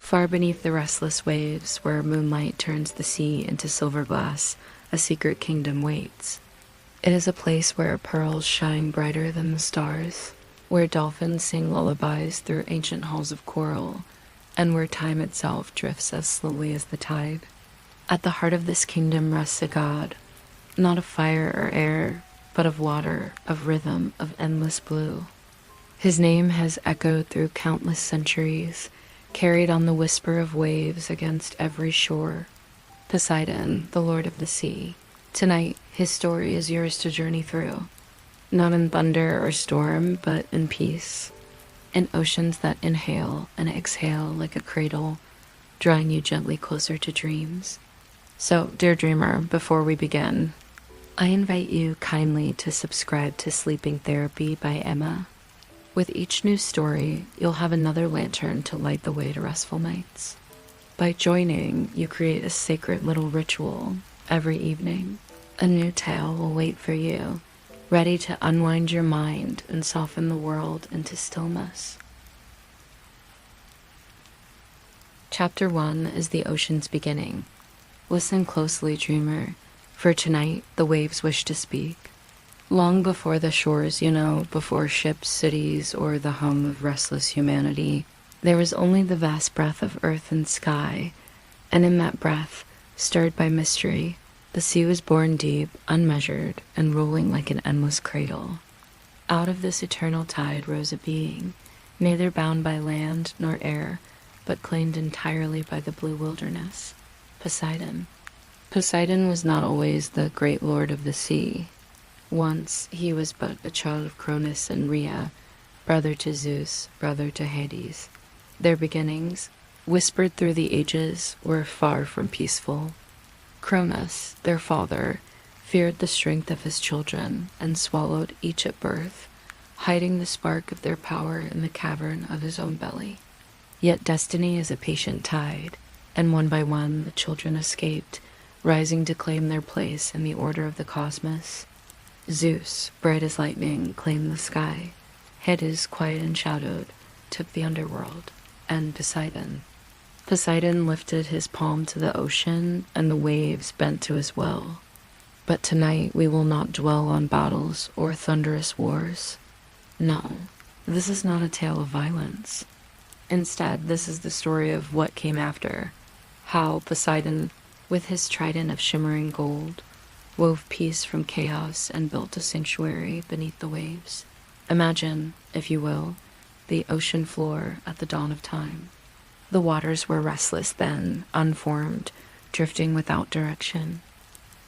Far beneath the restless waves, where moonlight turns the sea into silver glass, a secret kingdom waits. It is a place where pearls shine brighter than the stars, where dolphins sing lullabies through ancient halls of coral, and where time itself drifts as slowly as the tide. At the heart of this kingdom rests a god, not of fire or air, but of water, of rhythm, of endless blue. His name has echoed through countless centuries, carried on the whisper of waves against every shore. Poseidon, the lord of the sea. Tonight, his story is yours to journey through, not in thunder or storm, but in peace, in oceans that inhale and exhale like a cradle, drawing you gently closer to dreams. So, dear dreamer, before we begin, I invite you kindly to subscribe to Sleeping Therapy by Emma. With each new story, you'll have another lantern to light the way to restful nights. By joining, you create a sacred little ritual every evening. A new tale will wait for you, ready to unwind your mind and soften the world into stillness. Chapter 1 is the ocean's beginning. Listen closely, dreamer, for tonight the waves wish to speak. Long before the shores, before ships, cities, or the hum of restless humanity, there was only the vast breath of earth and sky, and in that breath, stirred by mystery, the sea was born deep, unmeasured, and rolling like an endless cradle. Out of this eternal tide rose a being, neither bound by land nor air, but claimed entirely by the blue wilderness, Poseidon. Poseidon was not always the great lord of the sea. Once he was but a child of Cronus and Rhea, brother to Zeus, brother to Hades. Their beginnings, whispered through the ages, were far from peaceful. Cronus, their father, feared the strength of his children and swallowed each at birth, hiding the spark of their power in the cavern of his own belly. Yet destiny is a patient tide, and one by one the children escaped, rising to claim their place in the order of the cosmos. Zeus, bright as lightning, claimed the sky. Hades, quiet and shadowed, took the underworld. And Poseidon lifted his palm to the ocean, and the waves bent to his will. But tonight we will not dwell on battles or thunderous wars. No, this is not a tale of violence. Instead, this is the story of what came after. How Poseidon, with his trident of shimmering gold, wove peace from chaos and built a sanctuary beneath the waves. Imagine, if you will, the ocean floor at the dawn of time. The waters were restless then, unformed, drifting without direction.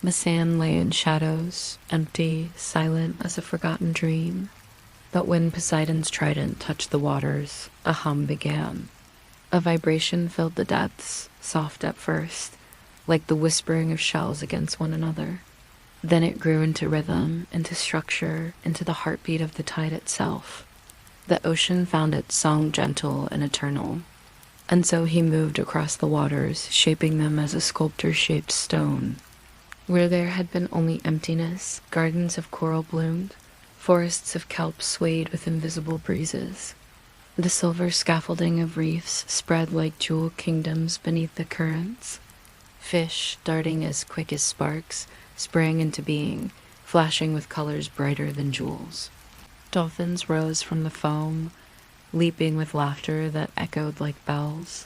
The sand lay in shadows, empty, silent as a forgotten dream. But when Poseidon's trident touched the waters, a hum began. A vibration filled the depths, soft at first, like the whispering of shells against one another. Then it grew into rhythm, into structure, into the heartbeat of the tide itself. The ocean found its song gentle and eternal. And so he moved across the waters, shaping them as a sculptor shaped stone. Where there had been only emptiness, gardens of coral bloomed, forests of kelp swayed with invisible breezes. The silver scaffolding of reefs spread like jewel kingdoms beneath the currents. Fish, darting as quick as sparks, sprang into being, flashing with colors brighter than jewels. Dolphins rose from the foam, leaping with laughter that echoed like bells.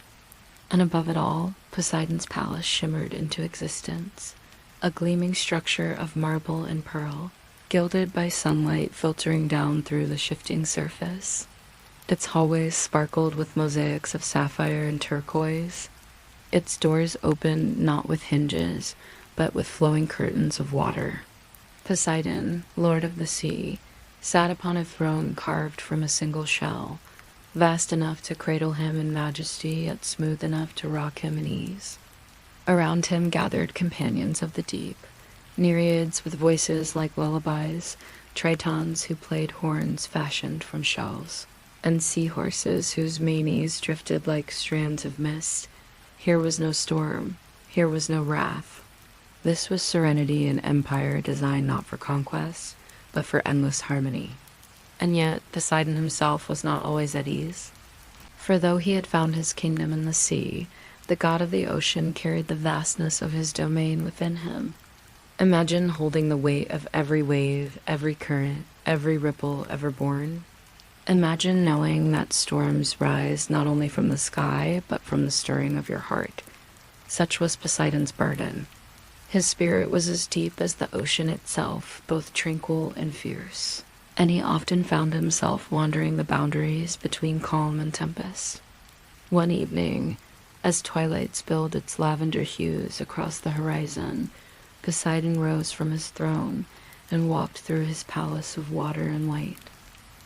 And above it all, Poseidon's palace shimmered into existence, a gleaming structure of marble and pearl, gilded by sunlight filtering down through the shifting surface. Its hallways sparkled with mosaics of sapphire and turquoise. Its doors opened not with hinges, but with flowing curtains of water. Poseidon, lord of the sea, sat upon a throne carved from a single shell, vast enough to cradle him in majesty, yet smooth enough to rock him in ease. Around him gathered companions of the deep, nereids with voices like lullabies, tritons who played horns fashioned from shells, and seahorses whose manes drifted like strands of mist. Here was no storm, here was no wrath. This was serenity and empire designed not for conquest, but for endless harmony. And yet Poseidon himself was not always at ease. For though he had found his kingdom in the sea, the god of the ocean carried the vastness of his domain within him. Imagine holding the weight of every wave, every current, every ripple ever born. Imagine knowing that storms rise not only from the sky, but from the stirring of your heart. Such was Poseidon's burden. His spirit was as deep as the ocean itself, both tranquil and fierce, and he often found himself wandering the boundaries between calm and tempest. One evening, as twilight spilled its lavender hues across the horizon, Poseidon rose from his throne and walked through his palace of water and light.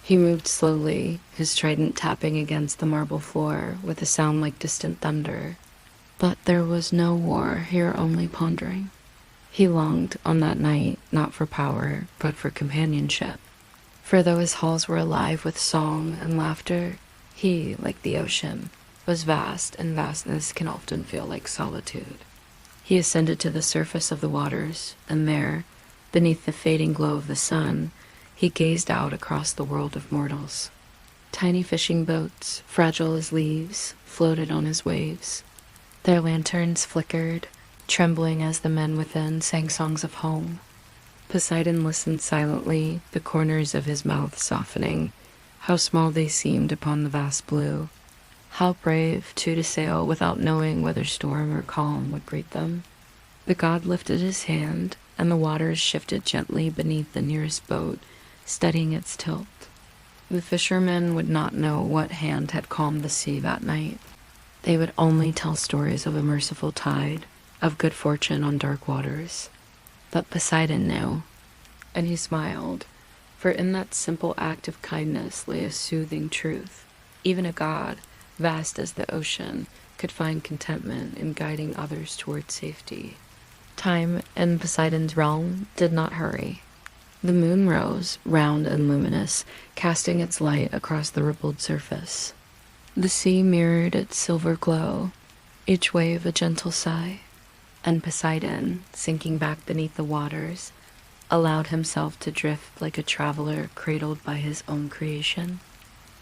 He moved slowly, his trident tapping against the marble floor with a sound like distant thunder. But there was no war here, only pondering. He longed on that night not for power, but for companionship. For though his halls were alive with song and laughter, he, like the ocean, was vast, and vastness can often feel like solitude. He ascended to the surface of the waters, and there, beneath the fading glow of the sun, he gazed out across the world of mortals. Tiny fishing boats, fragile as leaves, floated on his waves. Their lanterns flickered, trembling as the men within sang songs of home. Poseidon listened silently, the corners of his mouth softening. How small they seemed upon the vast blue. How brave, too, to sail without knowing whether storm or calm would greet them. The god lifted his hand, and the waters shifted gently beneath the nearest boat, steadying its tilt. The fishermen would not know what hand had calmed the sea that night. They would only tell stories of a merciful tide, of good fortune on dark waters. But Poseidon knew, and he smiled, for in that simple act of kindness lay a soothing truth. Even a god, vast as the ocean, could find contentment in guiding others toward safety. Time in Poseidon's realm did not hurry. The moon rose, round and luminous, casting its light across the rippled surface. The sea mirrored its silver glow, each wave a gentle sigh, and Poseidon, sinking back beneath the waters, allowed himself to drift like a traveler cradled by his own creation.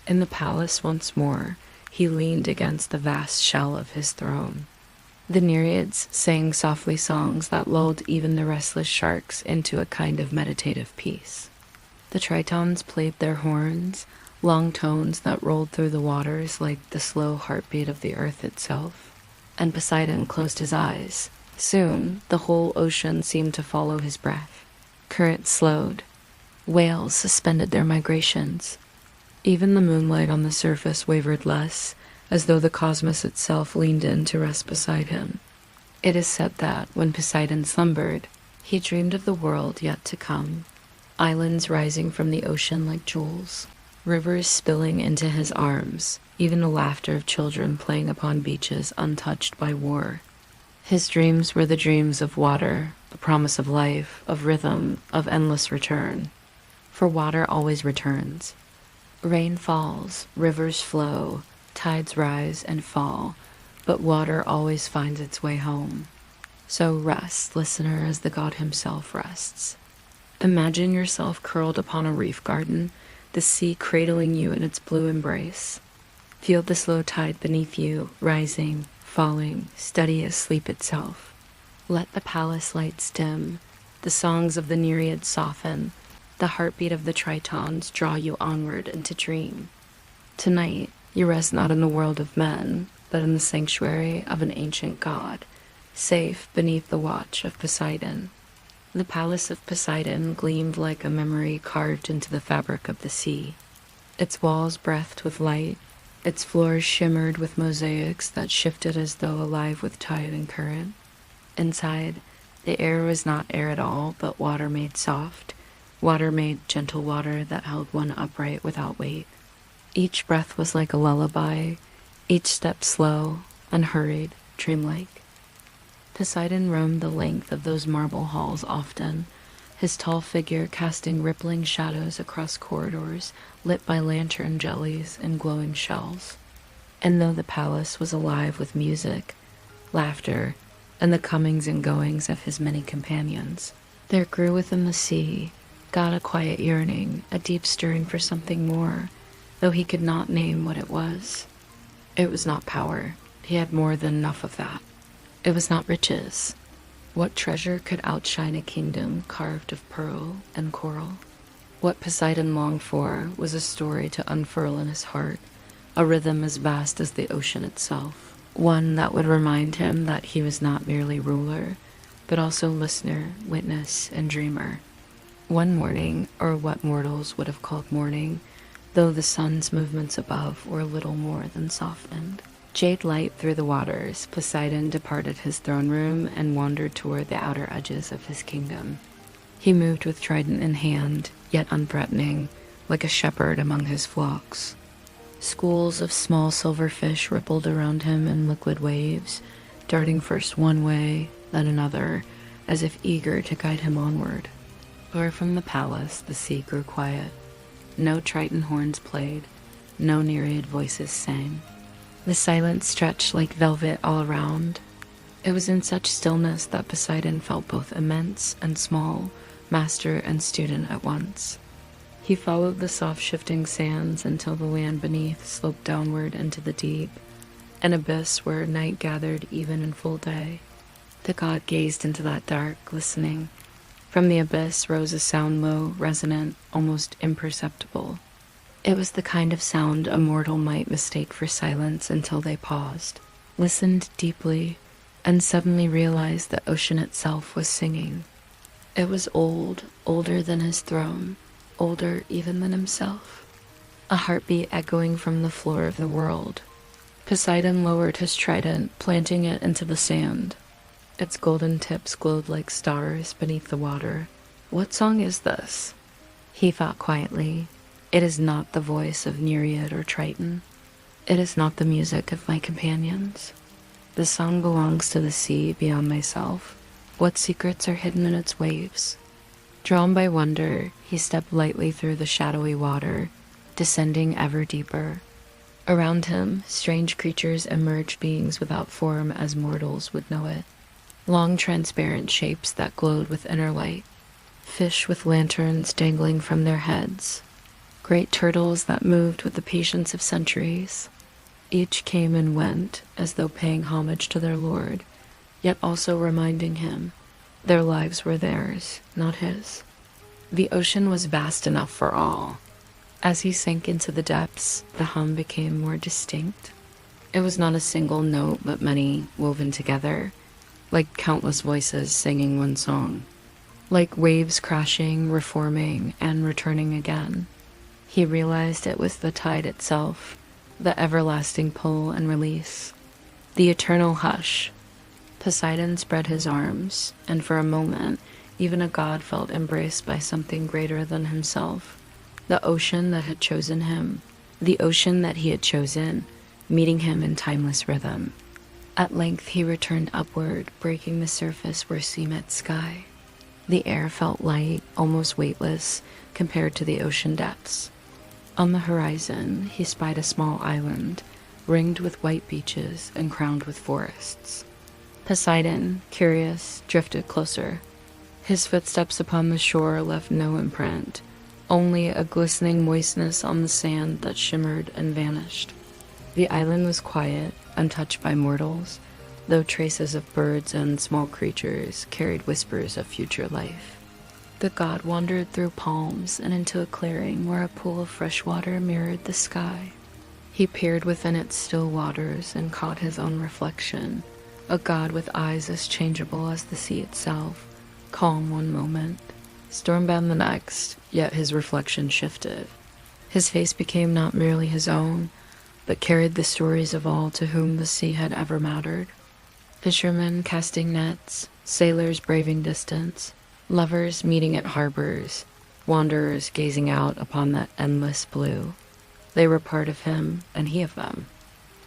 In the palace once more, he leaned against the vast shell of his throne. The Nereids sang softly songs that lulled even the restless sharks into a kind of meditative peace. The Tritons played their horns, long tones that rolled through the waters like the slow heartbeat of the earth itself. And Poseidon closed his eyes. Soon, the whole ocean seemed to follow his breath. Currents slowed. Whales suspended their migrations. Even the moonlight on the surface wavered less, as though the cosmos itself leaned in to rest beside him. It is said that, when Poseidon slumbered, he dreamed of the world yet to come, islands rising from the ocean like jewels, rivers spilling into his arms, even the laughter of children playing upon beaches untouched by war. His dreams were the dreams of water, the promise of life, of rhythm, of endless return. For water always returns. Rain falls, rivers flow, tides rise and fall, but water always finds its way home. So rest, listener, as the god himself rests. Imagine yourself curled upon a reef garden, the sea cradling you in its blue embrace. Feel the slow tide beneath you, rising, falling, steady as sleep itself. Let the palace lights dim, the songs of the Nereids soften, the heartbeat of the Tritons draw you onward into dream. Tonight, you rest not in the world of men, but in the sanctuary of an ancient god, safe beneath the watch of Poseidon. The palace of Poseidon gleamed like a memory carved into the fabric of the sea. Its walls breathed with light, its floors shimmered with mosaics that shifted as though alive with tide and current. Inside, the air was not air at all, but water made soft, water made gentle water that held one upright without weight. Each breath was like a lullaby, each step slow, unhurried, dreamlike. Poseidon roamed the length of those marble halls often, his tall figure casting rippling shadows across corridors lit by lantern jellies and glowing shells. And though the palace was alive with music, laughter, and the comings and goings of his many companions, there grew within the sea God a quiet yearning, a deep stirring for something more, though he could not name what it was. It was not power. He had more than enough of that. It was not riches. What treasure could outshine a kingdom carved of pearl and coral? What Poseidon longed for was a story to unfurl in his heart, a rhythm as vast as the ocean itself, one that would remind him that he was not merely ruler, but also listener, witness, and dreamer. One morning, or what mortals would have called morning, though the sun's movements above were little more than softened. Jade light through the waters, Poseidon departed his throne room and wandered toward the outer edges of his kingdom. He moved with trident in hand, yet unthreatening, like a shepherd among his flocks. Schools of small silver fish rippled around him in liquid waves, darting first one way, then another, as if eager to guide him onward. Far from the palace, the sea grew quiet. No Triton horns played, no nereid voices sang. The silence stretched like velvet all around. It was in such stillness that Poseidon felt both immense and small, master and student at once. He followed the soft shifting sands until the land beneath sloped downward into the deep, an abyss where night gathered even in full day. The god gazed into that dark, listening. From the abyss rose a sound low, resonant, almost imperceptible. It was the kind of sound a mortal might mistake for silence until they paused, listened deeply, and suddenly realized that ocean itself was singing. It was old, older than his throne, older even than himself. A heartbeat echoing from the floor of the world. Poseidon lowered his trident, planting it into the sand. Its golden tips glowed like stars beneath the water. What song is this? He thought quietly. It is not the voice of Nereid or Triton. It is not the music of my companions. The song belongs to the sea beyond myself. What secrets are hidden in its waves? Drawn by wonder, he stepped lightly through the shadowy water, descending ever deeper. Around him, strange creatures emerged, beings without form as mortals would know it. Long transparent shapes that glowed with inner light. Fish with lanterns dangling from their heads. Great turtles that moved with the patience of centuries. Each came and went as though paying homage to their lord, yet also reminding him their lives were theirs, not his. The ocean was vast enough for all. As he sank into the depths, the hum became more distinct. It was not a single note, but many woven together, like countless voices singing one song, like waves crashing, reforming, and returning again. He realized it was the tide itself, the everlasting pull and release, the eternal hush. Poseidon spread his arms, and for a moment, even a god felt embraced by something greater than himself. The ocean that had chosen him, the ocean that he had chosen, meeting him in timeless rhythm. At length he returned upward, breaking the surface where sea met sky. The air felt light, almost weightless, compared to the ocean depths. On the horizon, he spied a small island, ringed with white beaches and crowned with forests. Poseidon, curious, drifted closer. His footsteps upon the shore left no imprint, only a glistening moistness on the sand that shimmered and vanished. The island was quiet, untouched by mortals, though traces of birds and small creatures carried whispers of future life. The god wandered through palms and into a clearing where a pool of fresh water mirrored the sky. He peered within its still waters and caught his own reflection, a god with eyes as changeable as the sea itself, calm one moment, stormbound the next, yet his reflection shifted. His face became not merely his own, but carried the stories of all to whom the sea had ever mattered. Fishermen casting nets, sailors braving distance, lovers meeting at harbors, wanderers gazing out upon that endless blue. They were part of him, and he of them.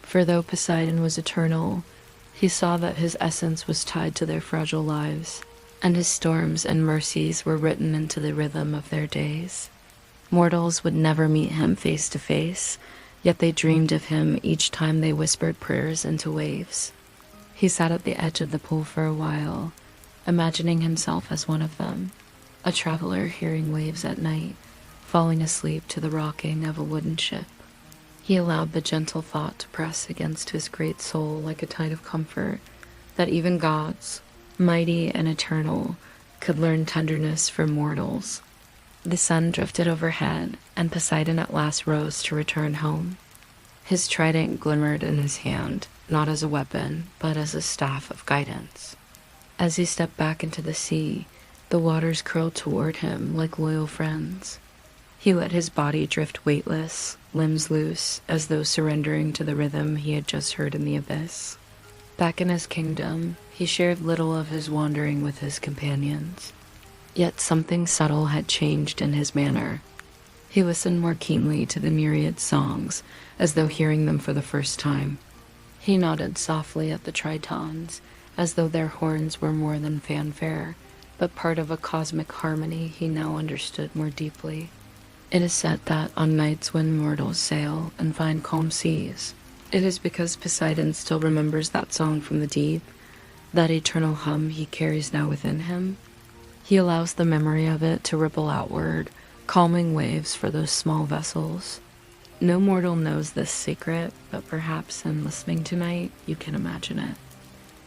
For though Poseidon was eternal, he saw that his essence was tied to their fragile lives, and his storms and mercies were written into the rhythm of their days. Mortals would never meet him face to face, yet they dreamed of him each time they whispered prayers into waves. He sat at the edge of the pool for a while, imagining himself as one of them, a traveler hearing waves at night, falling asleep to the rocking of a wooden ship. He allowed the gentle thought to press against his great soul like a tide of comfort, that even gods, mighty and eternal, could learn tenderness from mortals. The sun drifted overhead, and Poseidon at last rose to return home. His trident glimmered in his hand, not as a weapon, but as a staff of guidance. As he stepped back into the sea, the waters curled toward him like loyal friends. He let his body drift weightless, limbs loose, as though surrendering to the rhythm he had just heard in the abyss. Back in his kingdom, he shared little of his wandering with his companions. Yet something subtle had changed in his manner. He listened more keenly to the myriad songs, as though hearing them for the first time. He nodded softly at the tritons, as though their horns were more than fanfare, but part of a cosmic harmony he now understood more deeply. It is said that on nights when mortals sail and find calm seas, it is because Poseidon still remembers that song from the deep, that eternal hum he carries now within him. He allows the memory of it to ripple outward, calming waves for those small vessels. No mortal knows this secret, but perhaps in listening tonight, you can imagine it.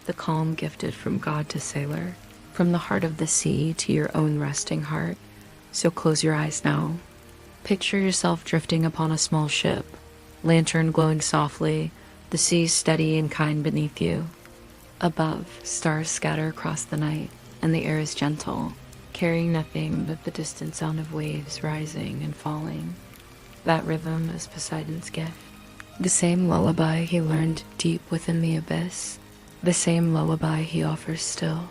The calm gifted from God to sailor, from the heart of the sea to your own resting heart. So close your eyes now. Picture yourself drifting upon a small ship, lantern glowing softly, the sea steady and kind beneath you. Above, stars scatter across the night, and the air is gentle, carrying nothing but the distant sound of waves rising and falling. That rhythm is Poseidon's gift. The same lullaby he learned deep within the abyss, the same lullaby he offers still.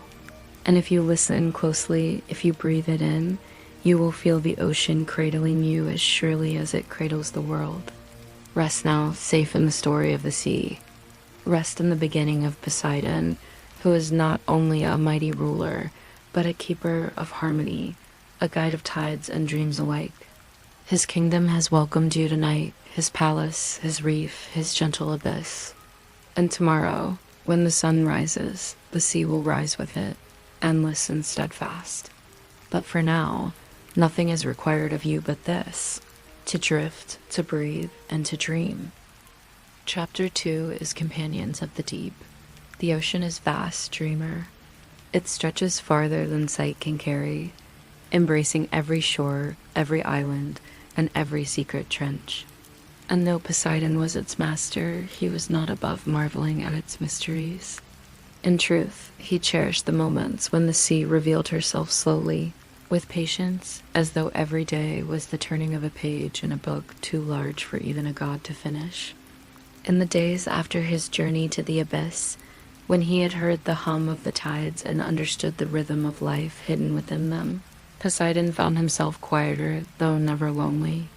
And if you listen closely, if you breathe it in, you will feel the ocean cradling you as surely as it cradles the world. Rest now, safe in the story of the sea. Rest in the beginning of Poseidon, who is not only a mighty ruler, but a keeper of harmony, a guide of tides and dreams alike. His kingdom has welcomed you tonight, his palace, his reef, his gentle abyss. And tomorrow, when the sun rises, the sea will rise with it, endless and steadfast. But for now, nothing is required of you but this, to drift, to breathe, and to dream. Chapter 2 is Companions of the Deep. The ocean is vast, dreamer. It stretches farther than sight can carry, embracing every shore, every island, and every secret trench. And though Poseidon was its master, he was not above marveling at its mysteries. In truth, he cherished the moments when the sea revealed herself slowly, with patience, as though every day was the turning of a page in a book too large for even a god to finish. In the days after his journey to the abyss, when he had heard the hum of the tides and understood the rhythm of life hidden within them, Poseidon found himself quieter, though never lonely.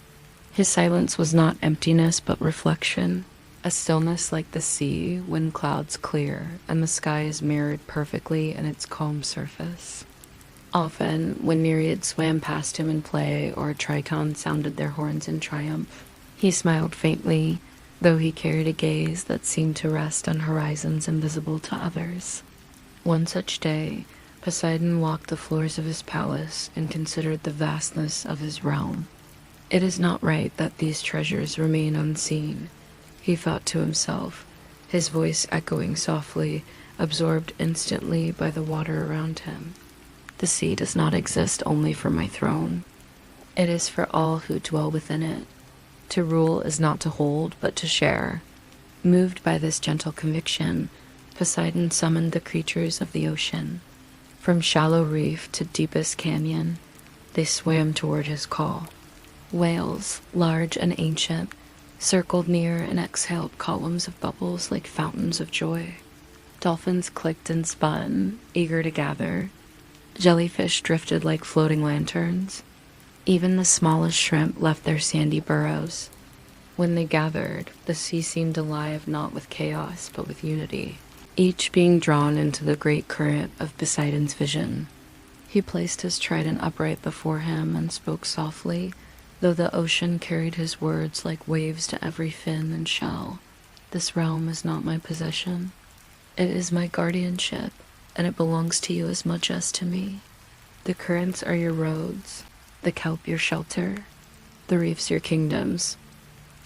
His silence was not emptiness but reflection, a stillness like the sea when clouds clear and the sky is mirrored perfectly in its calm surface. Often, when myriads swam past him in play or a triton sounded their horns in triumph, he smiled faintly, though he carried a gaze that seemed to rest on horizons invisible to others. One such day, Poseidon walked the floors of his palace and considered the vastness of his realm. It is not right that these treasures remain unseen, he thought to himself, his voice echoing softly, absorbed instantly by the water around him. The sea does not exist only for my throne. It is for all who dwell within it. To rule is not to hold, but to share. Moved by this gentle conviction, Poseidon summoned the creatures of the ocean. From shallow reef to deepest canyon, they swam toward his call. Whales, large and ancient, circled near and exhaled columns of bubbles like fountains of joy. Dolphins clicked and spun, eager to gather. Jellyfish drifted like floating lanterns. Even the smallest shrimp left their sandy burrows. When they gathered, the sea seemed alive not with chaos but with unity, each being drawn into the great current of Poseidon's vision. He placed his trident upright before him and spoke softly, though the ocean carried his words like waves to every fin and shell. This realm is not my possession. It is my guardianship, and it belongs to you as much as to me. The currents are your roads, the kelp your shelter, the reefs your kingdoms.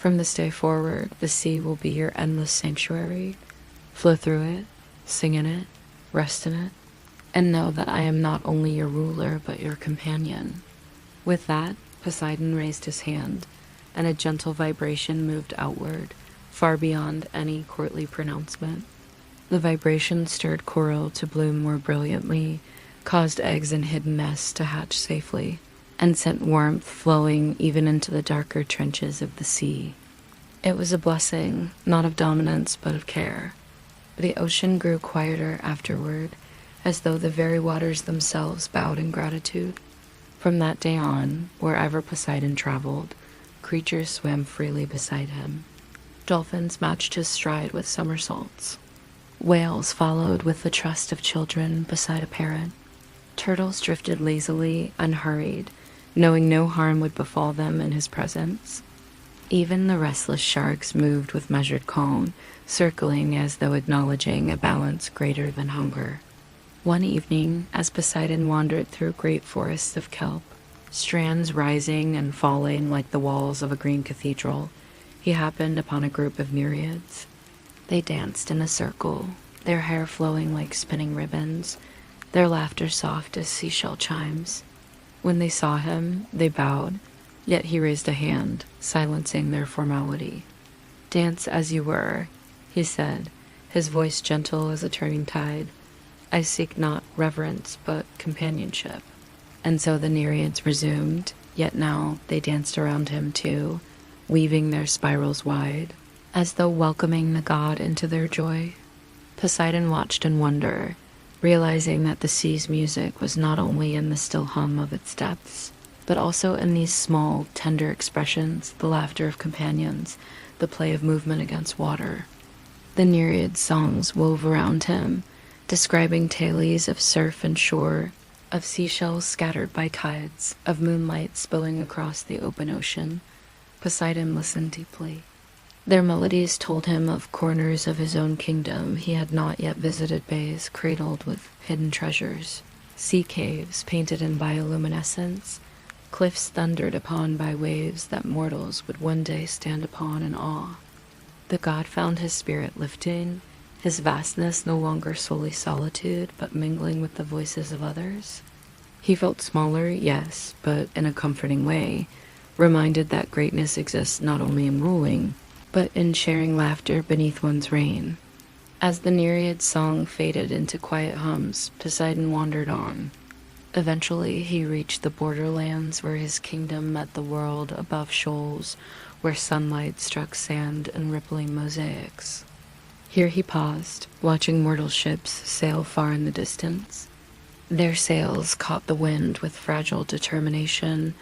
From this day forward, the sea will be your endless sanctuary. Flow through it, sing in it, rest in it, and know that I am not only your ruler, but your companion." With that, Poseidon raised his hand, and a gentle vibration moved outward, far beyond any courtly pronouncement. The vibration stirred coral to bloom more brilliantly, caused eggs in hidden nests to hatch safely, and sent warmth flowing even into the darker trenches of the sea. It was a blessing, not of dominance, but of care. The ocean grew quieter afterward, as though the very waters themselves bowed in gratitude. From that day on, wherever Poseidon traveled, creatures swam freely beside him. Dolphins matched his stride with somersaults. Whales followed with the trust of children beside a parent. Turtles drifted lazily, unhurried, knowing no harm would befall them in his presence. Even the restless sharks moved with measured calm, circling as though acknowledging a balance greater than hunger. One evening, as Poseidon wandered through great forests of kelp, strands rising and falling like the walls of a green cathedral, he happened upon a group of nereids. They danced in a circle, their hair flowing like spinning ribbons, their laughter soft as seashell chimes. When they saw him, they bowed, yet he raised a hand, silencing their formality. "Dance as you were," he said, his voice gentle as a turning tide. "I seek not reverence, but companionship." And so the nereids resumed, yet now they danced around him too, weaving their spirals wide, as though welcoming the god into their joy. Poseidon watched in wonder, realizing that the sea's music was not only in the still hum of its depths, but also in these small, tender expressions, the laughter of companions, the play of movement against water. The nereid songs wove around him, describing tales of surf and shore, of seashells scattered by tides, of moonlight spilling across the open ocean. Poseidon listened deeply. Their melodies told him of corners of his own kingdom he had not yet visited, bays cradled with hidden treasures, sea caves painted in bioluminescence, cliffs thundered upon by waves that mortals would one day stand upon in awe. The god found his spirit lifting, his vastness no longer solely solitude, but mingling with the voices of others. He felt smaller, yes, but in a comforting way, reminded that greatness exists not only in ruling, but in sharing laughter beneath one's reign. As the nereid song faded into quiet hums, Poseidon wandered on. Eventually, he reached the borderlands where his kingdom met the world above shoals, where sunlight struck sand in rippling mosaics. Here he paused, watching mortal ships sail far in the distance. Their sails caught the wind with fragile determination,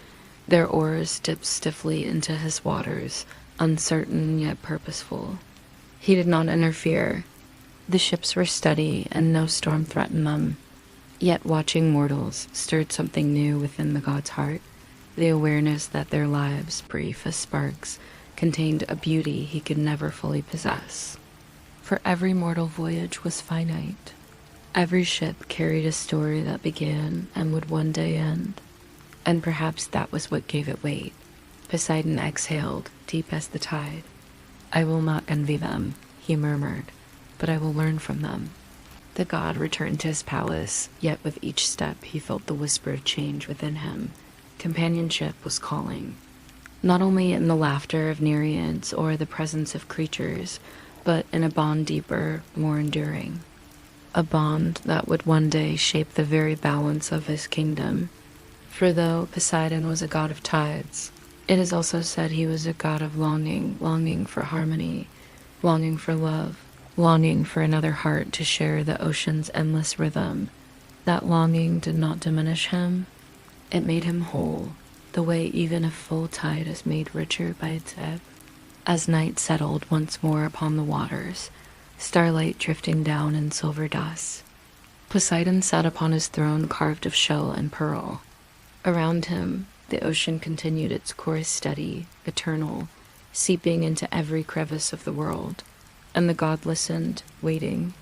their oars dipped stiffly into his waters, uncertain yet purposeful. He did not interfere. The ships were steady and no storm threatened them. Yet watching mortals stirred something new within the god's heart, the awareness that their lives, brief as sparks, contained a beauty he could never fully possess. For every mortal voyage was finite. Every ship carried a story that began and would one day end. And perhaps that was what gave it weight. Poseidon exhaled, deep as the tide. "I will not envy them," he murmured, "but I will learn from them." The god returned to his palace, yet with each step he felt the whispered change within him. Companionship was calling. Not only in the laughter of nereids or the presence of creatures, but in a bond deeper, more enduring. A bond that would one day shape the very balance of his kingdom. For though Poseidon was a god of tides, it is also said he was a god of longing, longing for harmony, longing for love, longing for another heart to share the ocean's endless rhythm. That longing did not diminish him. It made him whole, the way even a full tide is made richer by its ebb. As night settled once more upon the waters, starlight drifting down in silver dust, Poseidon sat upon his throne carved of shell and pearl. Around him, the ocean continued its course steady, eternal, seeping into every crevice of the world. And the god listened, waiting.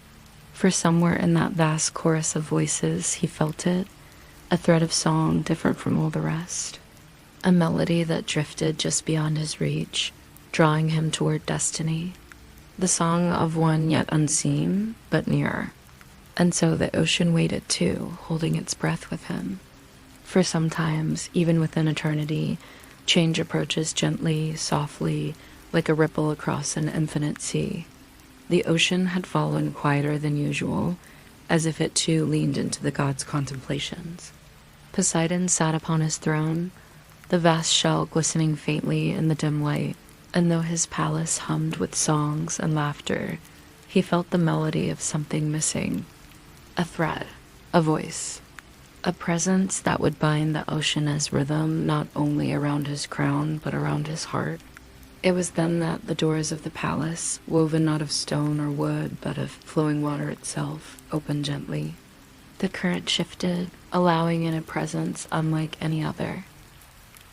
For somewhere in that vast chorus of voices, he felt it, a thread of song different from all the rest. A melody that drifted just beyond his reach, drawing him toward destiny. The song of one yet unseen, but near. And so the ocean waited too, holding its breath with him. For sometimes, even within eternity, change approaches gently, softly, like a ripple across an infinite sea. The ocean had fallen quieter than usual, as if it too leaned into the god's contemplations. Poseidon sat upon his throne, the vast shell glistening faintly in the dim light, and though his palace hummed with songs and laughter, he felt the melody of something missing. A thread, a voice, a presence that would bind the ocean as rhythm not only around his crown but around his heart. It was then that the doors of the palace, woven not of stone or wood but of flowing water itself, opened gently. The current shifted, allowing in a presence unlike any other.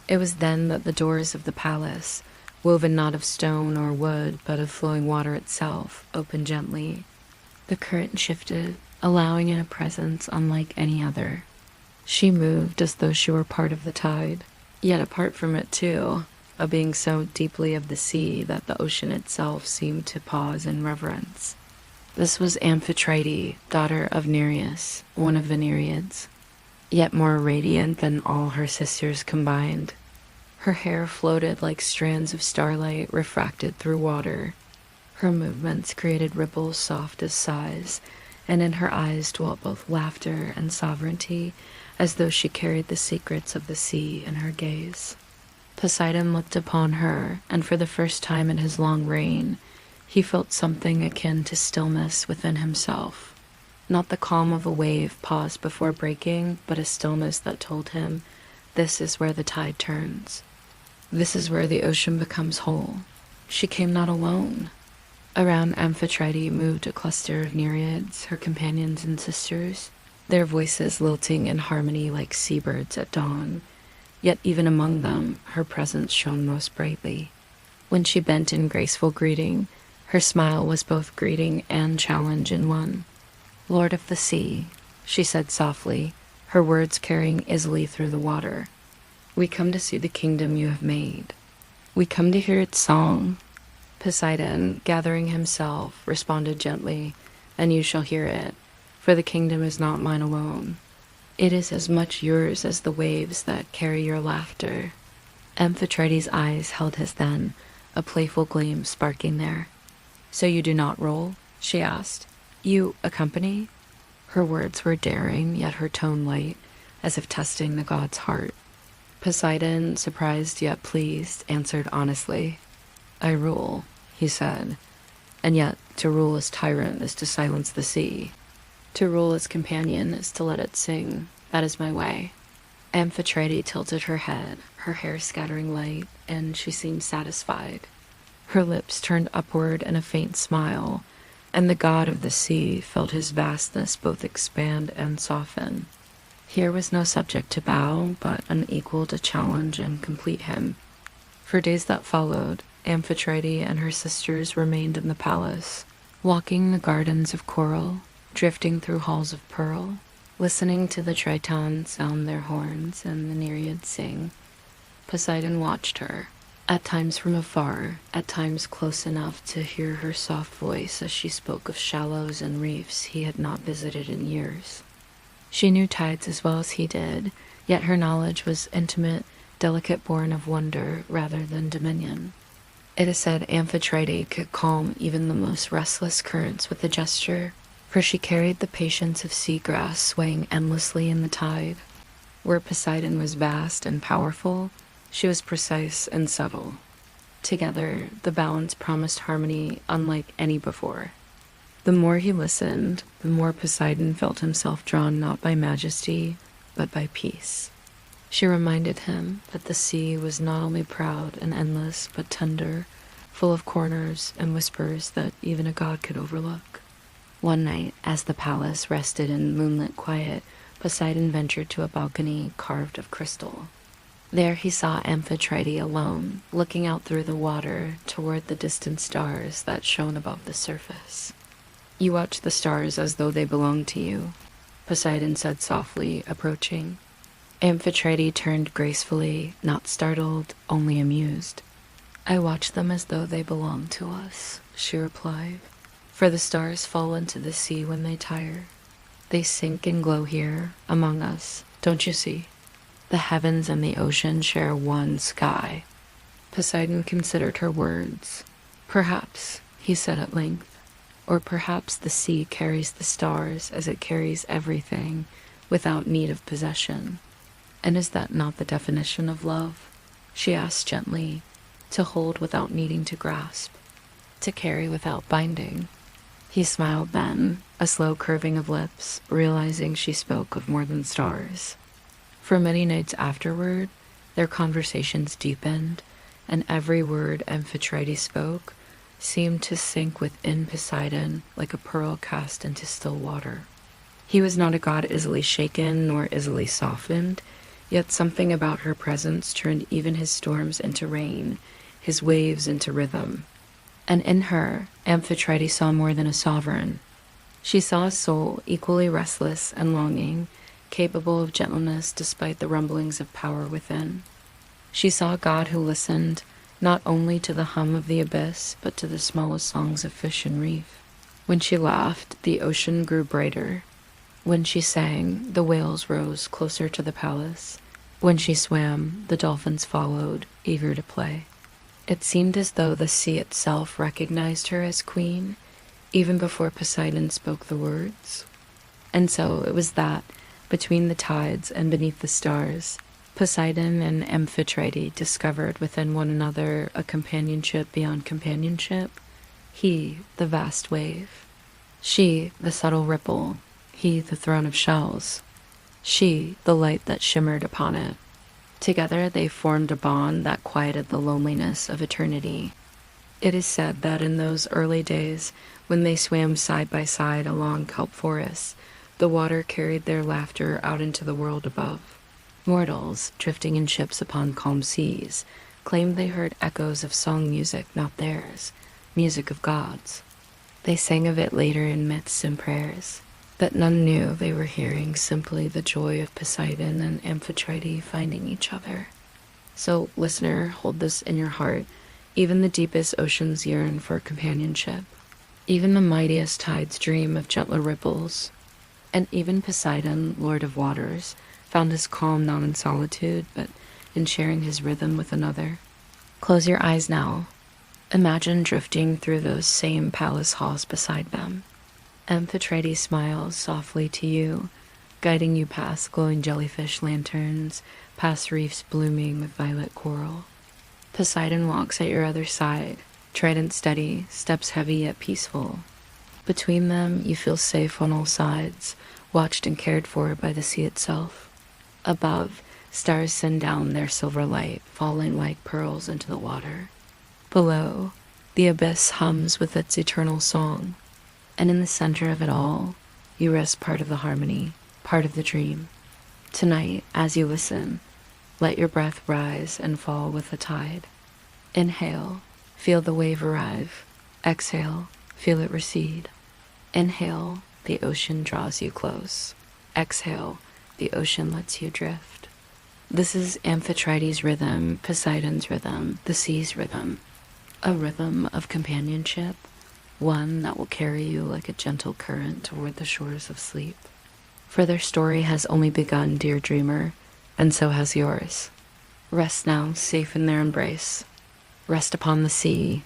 It was then that the doors of the palace, woven not of stone or wood but of flowing water itself, opened gently. The current shifted, allowing in a presence unlike any other. She moved as though she were part of the tide, yet apart from it too, a being so deeply of the sea that the ocean itself seemed to pause in reverence. This was Amphitrite, daughter of Nereus, one of the Nereids, yet more radiant than all her sisters combined. Her hair floated like strands of starlight refracted through water. Her movements created ripples soft as sighs, and in her eyes dwelt both laughter and sovereignty, as though she carried the secrets of the sea in her gaze. Poseidon looked upon her, and for the first time in his long reign, he felt something akin to stillness within himself. Not the calm of a wave paused before breaking, but a stillness that told him, this is where the tide turns. This is where the ocean becomes whole. She came not alone. Around Amphitrite moved a cluster of Nereids, her companions and sisters, their voices lilting in harmony like seabirds at dawn. Yet even among them, her presence shone most brightly. When she bent in graceful greeting, her smile was both greeting and challenge in one. Lord of the sea, she said softly, her words carrying easily through the water. We come to see the kingdom you have made. We come to hear its song. Poseidon, gathering himself, responded gently, and you shall hear it, for the kingdom is not mine alone. It is as much yours as the waves that carry your laughter. Amphitrite's eyes held his then, a playful gleam sparking there. So you do not roll? She asked. You accompany? Her words were daring, yet her tone light, as if testing the god's heart. Poseidon, surprised yet pleased, answered honestly. I rule, he said, and yet to rule as tyrant is to silence the sea. To rule as companion is to let it sing. That is my way. Amphitrite tilted her head, her hair scattering light, and she seemed satisfied. Her lips turned upward in a faint smile, and the god of the sea felt his vastness both expand and soften. Here was no subject to bow, but unequal to challenge and complete him. For days that followed, Amphitrite and her sisters remained in the palace, walking the gardens of coral, drifting through halls of pearl, listening to the Tritons sound their horns and the Nereids sing. Poseidon watched her, at times from afar, at times close enough to hear her soft voice as she spoke of shallows and reefs he had not visited in years. She knew tides as well as he did, yet her knowledge was intimate, delicate, born of wonder rather than dominion. It is said Amphitrite could calm even the most restless currents with a gesture, for she carried the patience of seagrass swaying endlessly in the tide. Where Poseidon was vast and powerful, she was precise and subtle. Together, the balance promised harmony unlike any before. The more he listened, the more Poseidon felt himself drawn not by majesty, but by peace. She reminded him that the sea was not only proud and endless, but tender, full of corners and whispers that even a god could overlook. One night, as the palace rested in moonlit quiet, Poseidon ventured to a balcony carved of crystal. There he saw Amphitrite alone, looking out through the water toward the distant stars that shone above the surface. You watch the stars as though they belonged to you, Poseidon said softly, approaching. Amphitrite turned gracefully, not startled, only amused. I watch them as though they belong to us, she replied. For the stars fall into the sea when they tire. They sink and glow here, among us, don't you see? The heavens and the ocean share one sky. Poseidon considered her words. Perhaps, he said at length, or perhaps the sea carries the stars as it carries everything, without need of possession. And is that not the definition of love? She asked gently, to hold without needing to grasp, to carry without binding. He smiled then, a slow curving of lips, realizing she spoke of more than stars. For many nights afterward, their conversations deepened, and every word Amphitrite spoke seemed to sink within Poseidon like a pearl cast into still water. He was not a god easily shaken nor easily softened, yet something about her presence turned even his storms into rain, his waves into rhythm. And in her, Amphitrite saw more than a sovereign. She saw a soul equally restless and longing, capable of gentleness despite the rumblings of power within. She saw a god who listened not only to the hum of the abyss, but to the smallest songs of fish and reef. When she laughed, the ocean grew brighter. When she sang, the whales rose closer to the palace. When she swam, the dolphins followed, eager to play. It seemed as though the sea itself recognized her as queen, even before Poseidon spoke the words. And so it was that, between the tides and beneath the stars, Poseidon and Amphitrite discovered within one another a companionship beyond companionship. He, the vast wave. She, the subtle ripple. He, the throne of shells. She, the light that shimmered upon it. Together they formed a bond that quieted the loneliness of eternity. It is said that in those early days, when they swam side by side along kelp forests, the water carried their laughter out into the world above. Mortals, drifting in ships upon calm seas, claimed they heard echoes of song music not theirs, music of gods. They sang of it later in myths and prayers, that none knew they were hearing simply the joy of Poseidon and Amphitrite finding each other. So, listener, hold this in your heart. Even the deepest oceans yearn for companionship. Even the mightiest tides dream of gentler ripples. And even Poseidon, lord of waters, found his calm not in solitude, but in sharing his rhythm with another. Close your eyes now. Imagine drifting through those same palace halls beside them. Amphitrite smiles softly to you, guiding you past glowing jellyfish lanterns, past reefs blooming with violet coral. Poseidon walks at your other side, trident steady, steps heavy yet peaceful. Between them, you feel safe on all sides, watched and cared for by the sea itself. Above, stars send down their silver light, falling like pearls into the water. Below, the abyss hums with its eternal song. And in the center of it all, you rest part of the harmony, part of the dream. Tonight, as you listen, let your breath rise and fall with the tide. Inhale, feel the wave arrive. Exhale, feel it recede. Inhale, the ocean draws you close. Exhale, the ocean lets you drift. This is Amphitrite's rhythm, Poseidon's rhythm, the sea's rhythm. A rhythm of companionship, one that will carry you like a gentle current toward the shores of sleep. For their story has only begun, dear dreamer, and so has yours. Rest now, safe in their embrace. Rest upon the sea.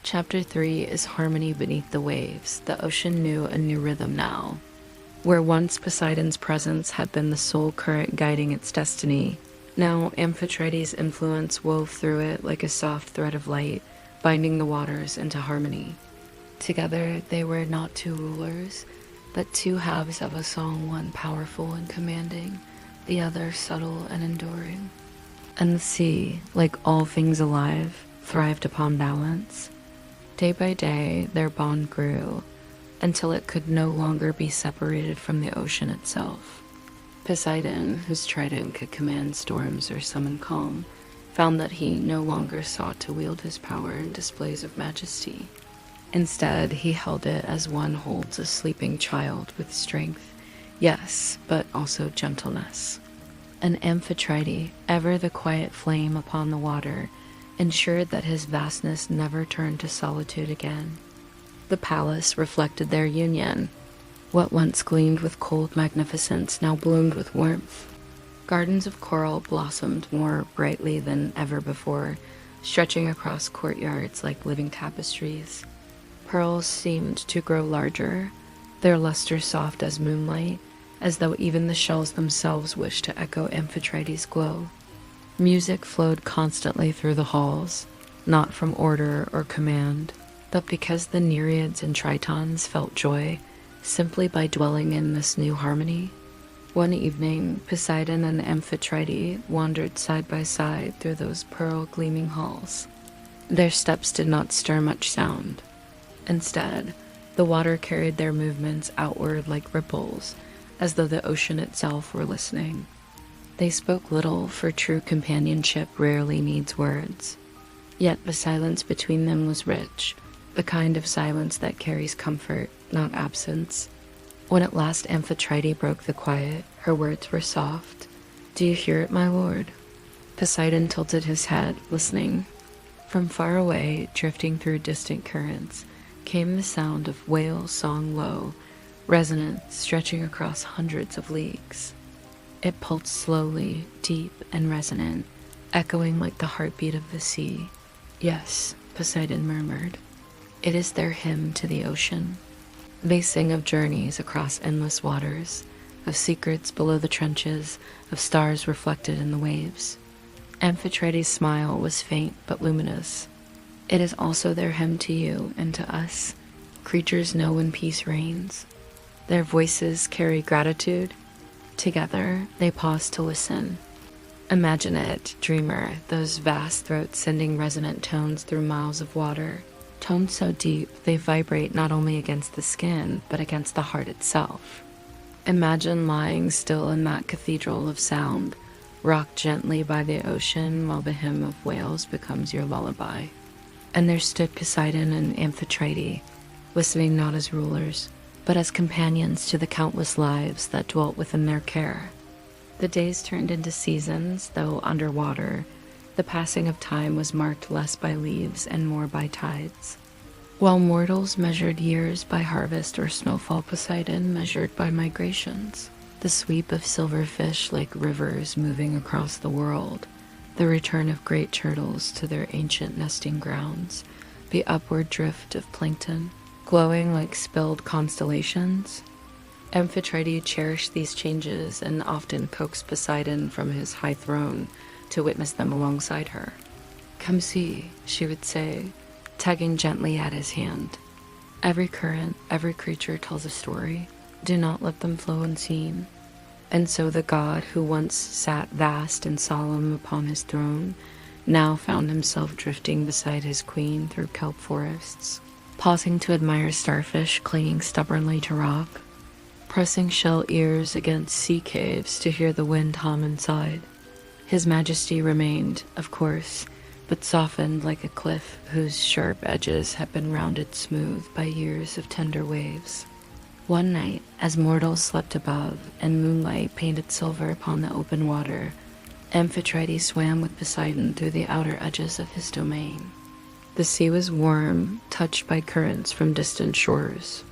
Chapter 3 is harmony beneath the waves. The ocean knew a new rhythm now. Where once Poseidon's presence had been the sole current guiding its destiny, now Amphitrite's influence wove through it like a soft thread of light, binding the waters into harmony. Together they were not two rulers, but two halves of a song, one powerful and commanding, the other subtle and enduring. And the sea, like all things alive, thrived upon balance. Day by day their bond grew, until it could no longer be separated from the ocean itself. Poseidon, whose trident could command storms or summon calm, found that he no longer sought to wield his power in displays of majesty. Instead, he held it as one holds a sleeping child with strength, yes, but also gentleness. And Amphitrite, ever the quiet flame upon the water, ensured that his vastness never turned to solitude again. The palace reflected their union. What once gleamed with cold magnificence now bloomed with warmth. Gardens of coral blossomed more brightly than ever before, stretching across courtyards like living tapestries. Pearls seemed to grow larger, their luster soft as moonlight, as though even the shells themselves wished to echo Amphitrite's glow. Music flowed constantly through the halls, not from order or command, but because the Nereids and Tritons felt joy simply by dwelling in this new harmony. One evening, Poseidon and Amphitrite wandered side by side through those pearl-gleaming halls. Their steps did not stir much sound. Instead, the water carried their movements outward like ripples, as though the ocean itself were listening. They spoke little, for true companionship rarely needs words. Yet the silence between them was rich, the kind of silence that carries comfort, not absence. When at last Amphitrite broke the quiet, her words were soft. "Do you hear it, my lord?" Poseidon tilted his head, listening. From far away, drifting through distant currents, came the sound of whale song low, resonant, stretching across hundreds of leagues. It pulsed slowly, deep and resonant, echoing like the heartbeat of the sea. "Yes," Poseidon murmured. "It is their hymn to the ocean." They sing of journeys across endless waters, of secrets below the trenches, of stars reflected in the waves. Amphitrite's smile was faint but luminous. "It is also their hymn to you and to us. Creatures know when peace reigns. Their voices carry gratitude." Together, they paused to listen. Imagine it, dreamer, those vast throats sending resonant tones through miles of water. Tones so deep, they vibrate not only against the skin, but against the heart itself. Imagine lying still in that cathedral of sound, rocked gently by the ocean while the hymn of whales becomes your lullaby. And there stood Poseidon and Amphitrite, listening not as rulers, but as companions to the countless lives that dwelt within their care. The days turned into seasons, though underwater, the passing of time was marked less by leaves and more by tides. While mortals measured years by harvest or snowfall, Poseidon measured by migrations. The sweep of silverfish like rivers moving across the world, the return of great turtles to their ancient nesting grounds, the upward drift of plankton, glowing like spilled constellations. Amphitrite cherished these changes and often coaxed Poseidon from his high throne to witness them alongside her. "Come see," she would say, tugging gently at his hand. "Every current, every creature tells a story. Do not let them flow unseen." And so the god who once sat vast and solemn upon his throne now found himself drifting beside his queen through kelp forests, pausing to admire starfish clinging stubbornly to rock, pressing shell ears against sea caves to hear the wind hum inside. His majesty remained, of course, but softened like a cliff whose sharp edges have been rounded smooth by years of tender waves. One night, as mortals slept above and moonlight painted silver upon the open water, Amphitrite swam with Poseidon through the outer edges of his domain. The sea was warm, touched by currents from distant shores.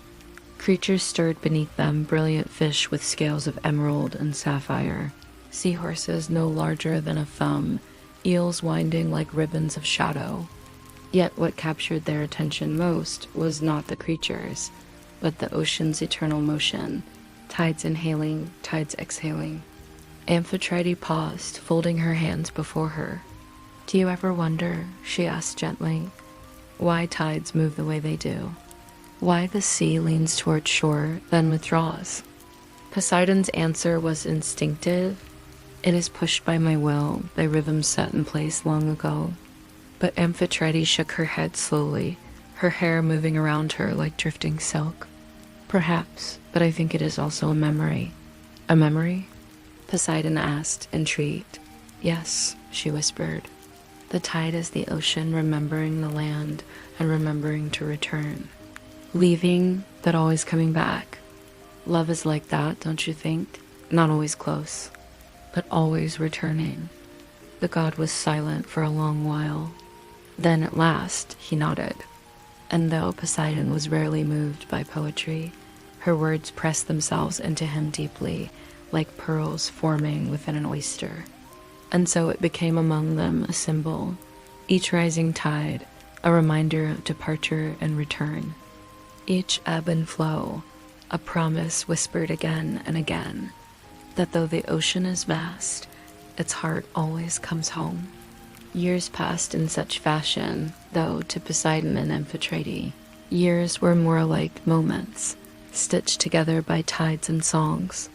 Creatures stirred beneath them, brilliant fish with scales of emerald and sapphire, seahorses no larger than a thumb, eels winding like ribbons of shadow. Yet what captured their attention most was not the creatures, but the ocean's eternal motion, tides inhaling, tides exhaling. Amphitrite paused, folding her hands before her. "Do you ever wonder," she asked gently, "why tides move the way they do? Why the sea leans toward shore, then withdraws?" Poseidon's answer was instinctive. "It is pushed by my will, by rhythms set in place long ago." But Amphitrite shook her head slowly, her hair moving around her like drifting silk. "Perhaps, but I think it is also a memory." "A memory?" Poseidon asked, intrigued. "Yes," she whispered. "The tide is the ocean remembering the land and remembering to return. Leaving, but always coming back. Love is like that, don't you think? Not always close." but always returning. The god was silent for a long while. Then at last he nodded, and though Poseidon was rarely moved by poetry, her words pressed themselves into him deeply, like pearls forming within an oyster. And so it became among them a symbol, each rising tide, a reminder of departure and return. Each ebb and flow, a promise whispered again and again, that though the ocean is vast, its heart always comes home. Years passed in such fashion, though to Poseidon and Amphitrite, years were more like moments, stitched together by tides and songs.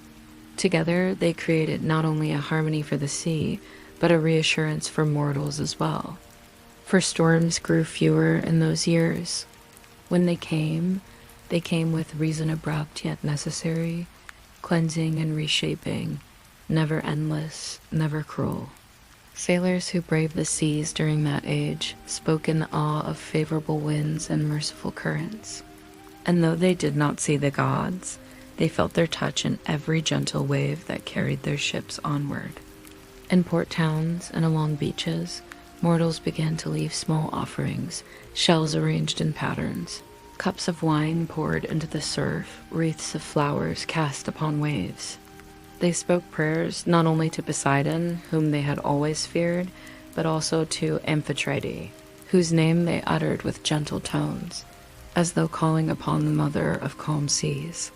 Together they created not only a harmony for the sea, but a reassurance for mortals as well. For storms grew fewer in those years. When they came with reason abrupt yet necessary, cleansing and reshaping, never endless, never cruel. Sailors who braved the seas during that age spoke in awe of favorable winds and merciful currents. And though they did not see the gods, they felt their touch in every gentle wave that carried their ships onward. In port towns and along beaches, mortals began to leave small offerings, shells arranged in patterns, cups of wine poured into the surf, wreaths of flowers cast upon waves. They spoke prayers not only to Poseidon, whom they had always feared, but also to Amphitrite, whose name they uttered with gentle tones, as though calling upon the mother of calm seas.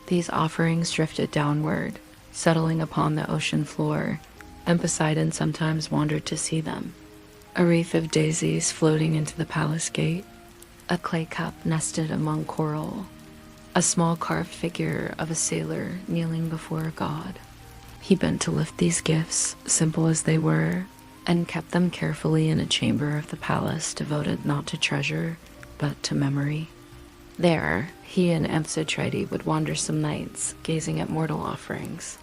These offerings drifted downward, settling upon the ocean floor, and Poseidon sometimes wandered to see them. A wreath of daisies floating into the palace gate, a clay cup nested among coral, a small carved figure of a sailor kneeling before a god. He bent to lift these gifts, simple as they were, and kept them carefully in a chamber of the palace devoted not to treasure, but to memory. There, he and Amphitrite would wander some nights, gazing at mortal offerings.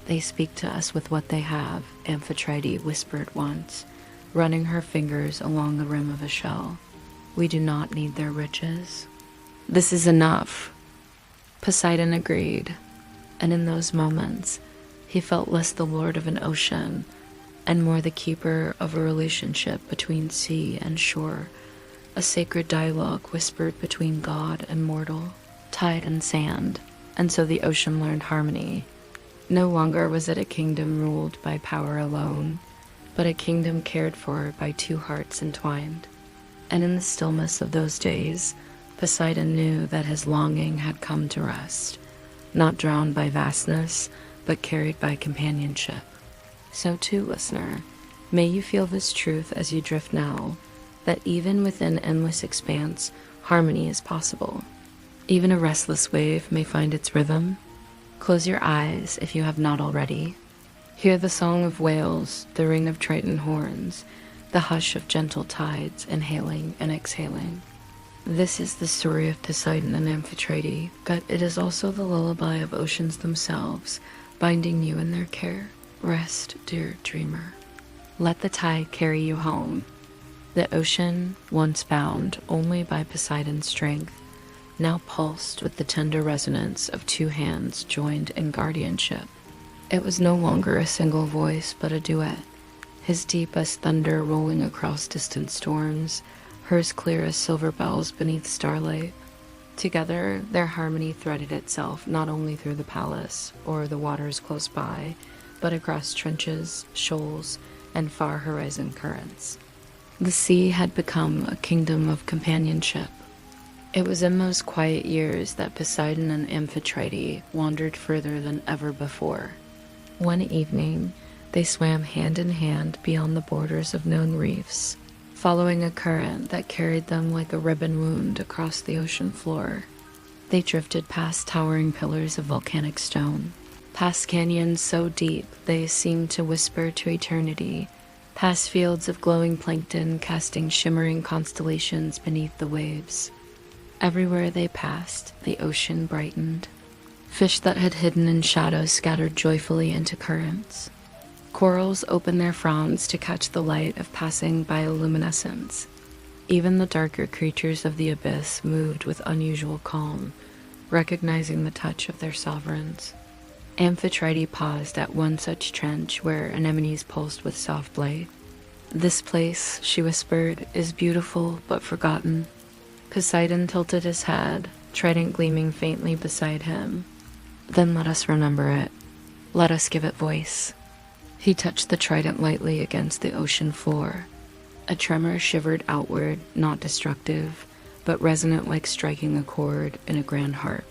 "They speak to us with what they have," Amphitrite whispered once, running her fingers along the rim of a shell. "We do not need their riches. This is enough." Poseidon agreed, and in those moments, he felt less the lord of an ocean and more the keeper of a relationship between sea and shore, a sacred dialogue whispered between god and mortal, tide and sand, and so the ocean learned harmony. No longer was it a kingdom ruled by power alone, but a kingdom cared for by two hearts entwined. And in the stillness of those days, Poseidon knew that his longing had come to rest, not drowned by vastness, but carried by companionship. So too, listener, may you feel this truth as you drift now, that even within endless expanse, harmony is possible. Even a restless wave may find its rhythm. Close your eyes if you have not already. Hear the song of whales, the ring of Triton horns, the hush of gentle tides inhaling and exhaling. This is the story of Poseidon and Amphitrite, but it is also the lullaby of oceans themselves, binding you in their care. Rest, dear dreamer. Let the tide carry you home. The ocean, once bound only by Poseidon's strength, now pulsed with the tender resonance of two hands joined in guardianship. It was no longer a single voice, but a duet, his deep as thunder rolling across distant storms, hers clear as silver bells beneath starlight. Together, their harmony threaded itself not only through the palace or the waters close by, but across trenches, shoals, and far horizon currents. The sea had become a kingdom of companionship. It was in those quiet years that Poseidon and Amphitrite wandered further than ever before. One evening, they swam hand in hand beyond the borders of known reefs, following a current that carried them like a ribbon wound across the ocean floor. They drifted past towering pillars of volcanic stone, past canyons so deep they seemed to whisper to eternity, past fields of glowing plankton casting shimmering constellations beneath the waves. Everywhere they passed, the ocean brightened. Fish that had hidden in shadows scattered joyfully into currents. Corals opened their fronds to catch the light of passing bioluminescence. Even the darker creatures of the abyss moved with unusual calm, recognizing the touch of their sovereigns. Amphitrite paused at one such trench where anemones pulsed with soft light. "This place," she whispered, "is beautiful but forgotten." Poseidon tilted his head, trident gleaming faintly beside him. "Then let us remember it. Let us give it voice." He touched the trident lightly against the ocean floor. A tremor shivered outward, not destructive, but resonant like striking a chord in a grand harp.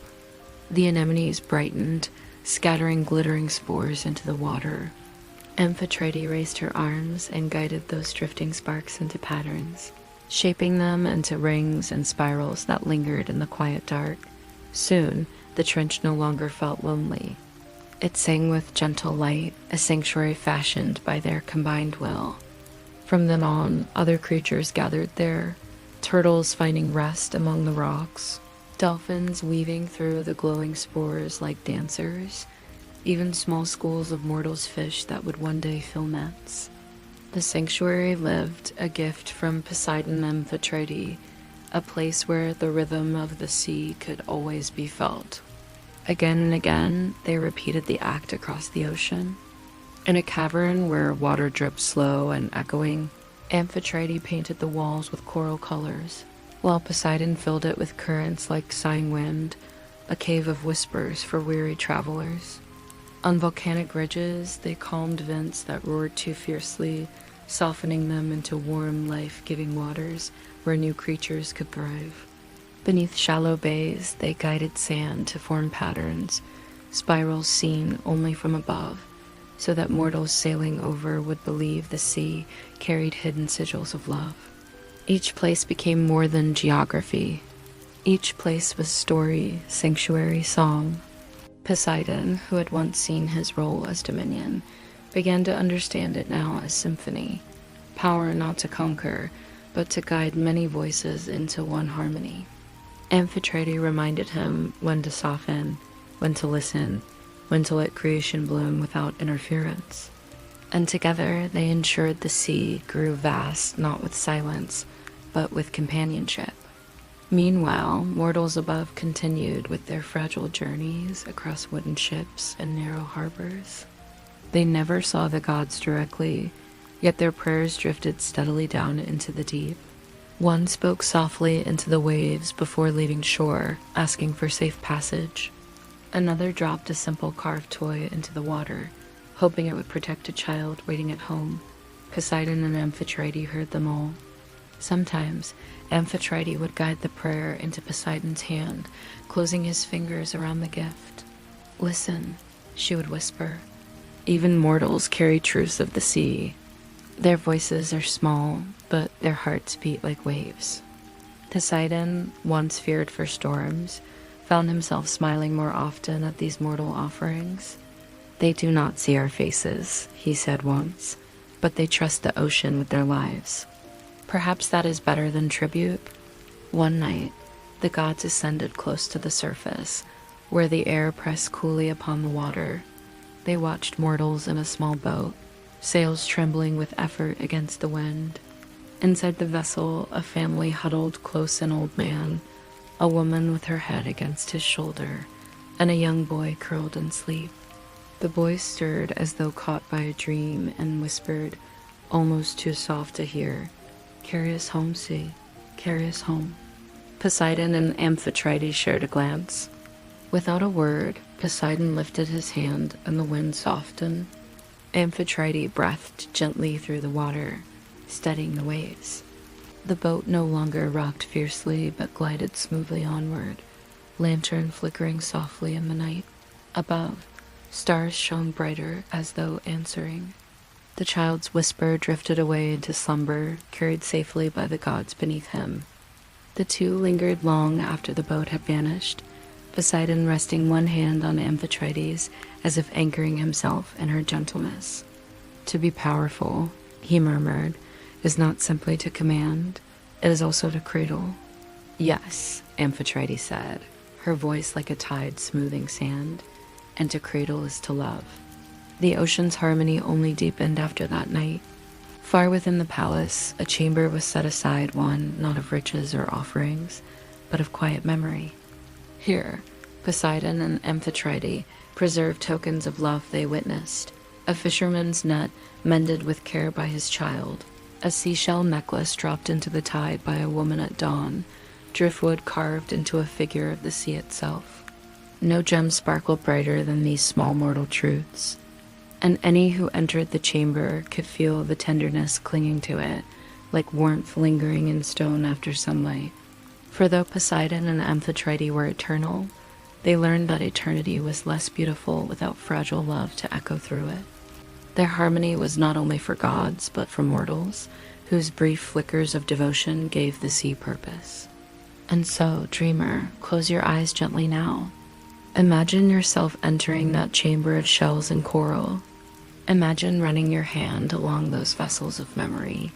The anemones brightened, scattering glittering spores into the water. Amphitrite raised her arms and guided those drifting sparks into patterns, shaping them into rings and spirals that lingered in the quiet dark. Soon, the trench no longer felt lonely. It sang with gentle light, a sanctuary fashioned by their combined will. From then on, other creatures gathered there, turtles finding rest among the rocks, dolphins weaving through the glowing spores like dancers, even small schools of mortals fish that would one day fill nets. The sanctuary lived, a gift from Poseidon and Amphitrite, a place where the rhythm of the sea could always be felt. Again and again, they repeated the act across the ocean. In a cavern where water dripped slow and echoing, Amphitrite painted the walls with coral colors, while Poseidon filled it with currents like sighing wind, a cave of whispers for weary travelers. On volcanic ridges, they calmed vents that roared too fiercely, softening them into warm, life-giving waters where new creatures could thrive. Beneath shallow bays, they guided sand to form patterns, spirals seen only from above, so that mortals sailing over would believe the sea carried hidden sigils of love. Each place became more than geography. Each place was story, sanctuary, song. Poseidon, who had once seen his role as dominion, began to understand it now as symphony, power not to conquer, but to guide many voices into one harmony. Amphitrite reminded him when to soften, when to listen, when to let creation bloom without interference. And together they ensured the sea grew vast not with silence, but with companionship. Meanwhile, mortals above continued with their fragile journeys across wooden ships and narrow harbors. They never saw the gods directly, yet their prayers drifted steadily down into the deep. One spoke softly into the waves before leaving shore, asking for safe passage. Another dropped a simple carved toy into the water, hoping it would protect a child waiting at home. Poseidon and Amphitrite heard them all. Sometimes, Amphitrite would guide the prayer into Poseidon's hand, closing his fingers around the gift. "Listen," she would whisper. "Even mortals carry truths of the sea. Their voices are small, but their hearts beat like waves." Poseidon, once feared for storms, found himself smiling more often at these mortal offerings. "They do not see our faces," he said once, "but they trust the ocean with their lives." Perhaps that is better than tribute. One night, the gods ascended close to the surface, where the air pressed coolly upon the water. They watched mortals in a small boat, sails trembling with effort against the wind. Inside the vessel, a family huddled close an old man, a woman with her head against his shoulder, and a young boy curled in sleep. The boy stirred as though caught by a dream and whispered, almost too soft to hear, "Carry us home, sea, carry us home." Poseidon and Amphitrite shared a glance. Without a word, Poseidon lifted his hand and the wind softened. Amphitrite breathed gently through the water, steadying the waves. The boat no longer rocked fiercely but glided smoothly onward, lantern flickering softly in the night. Above, stars shone brighter as though answering. The child's whisper drifted away into slumber, carried safely by the gods beneath him. The two lingered long after the boat had vanished, Poseidon resting one hand on Amphitrite's as if anchoring himself in her gentleness. "To be powerful," he murmured, "is not simply to command, it is also to cradle." "Yes," Amphitrite said, her voice like a tide smoothing sand, "and to cradle is to love." The ocean's harmony only deepened after that night. Far within the palace, a chamber was set aside, one not of riches or offerings, but of quiet memory. Here, Poseidon and Amphitrite preserved tokens of love they witnessed. A fisherman's net mended with care by his child, a seashell necklace dropped into the tide by a woman at dawn, driftwood carved into a figure of the sea itself. No gem sparkled brighter than these small mortal truths, and any who entered the chamber could feel the tenderness clinging to it, like warmth lingering in stone after sunlight. For though Poseidon and Amphitrite were eternal, they learned that eternity was less beautiful without fragile love to echo through it. Their harmony was not only for gods, but for mortals, whose brief flickers of devotion gave the sea purpose. And so, dreamer, close your eyes gently now. Imagine yourself entering that chamber of shells and coral. Imagine running your hand along those vessels of memory,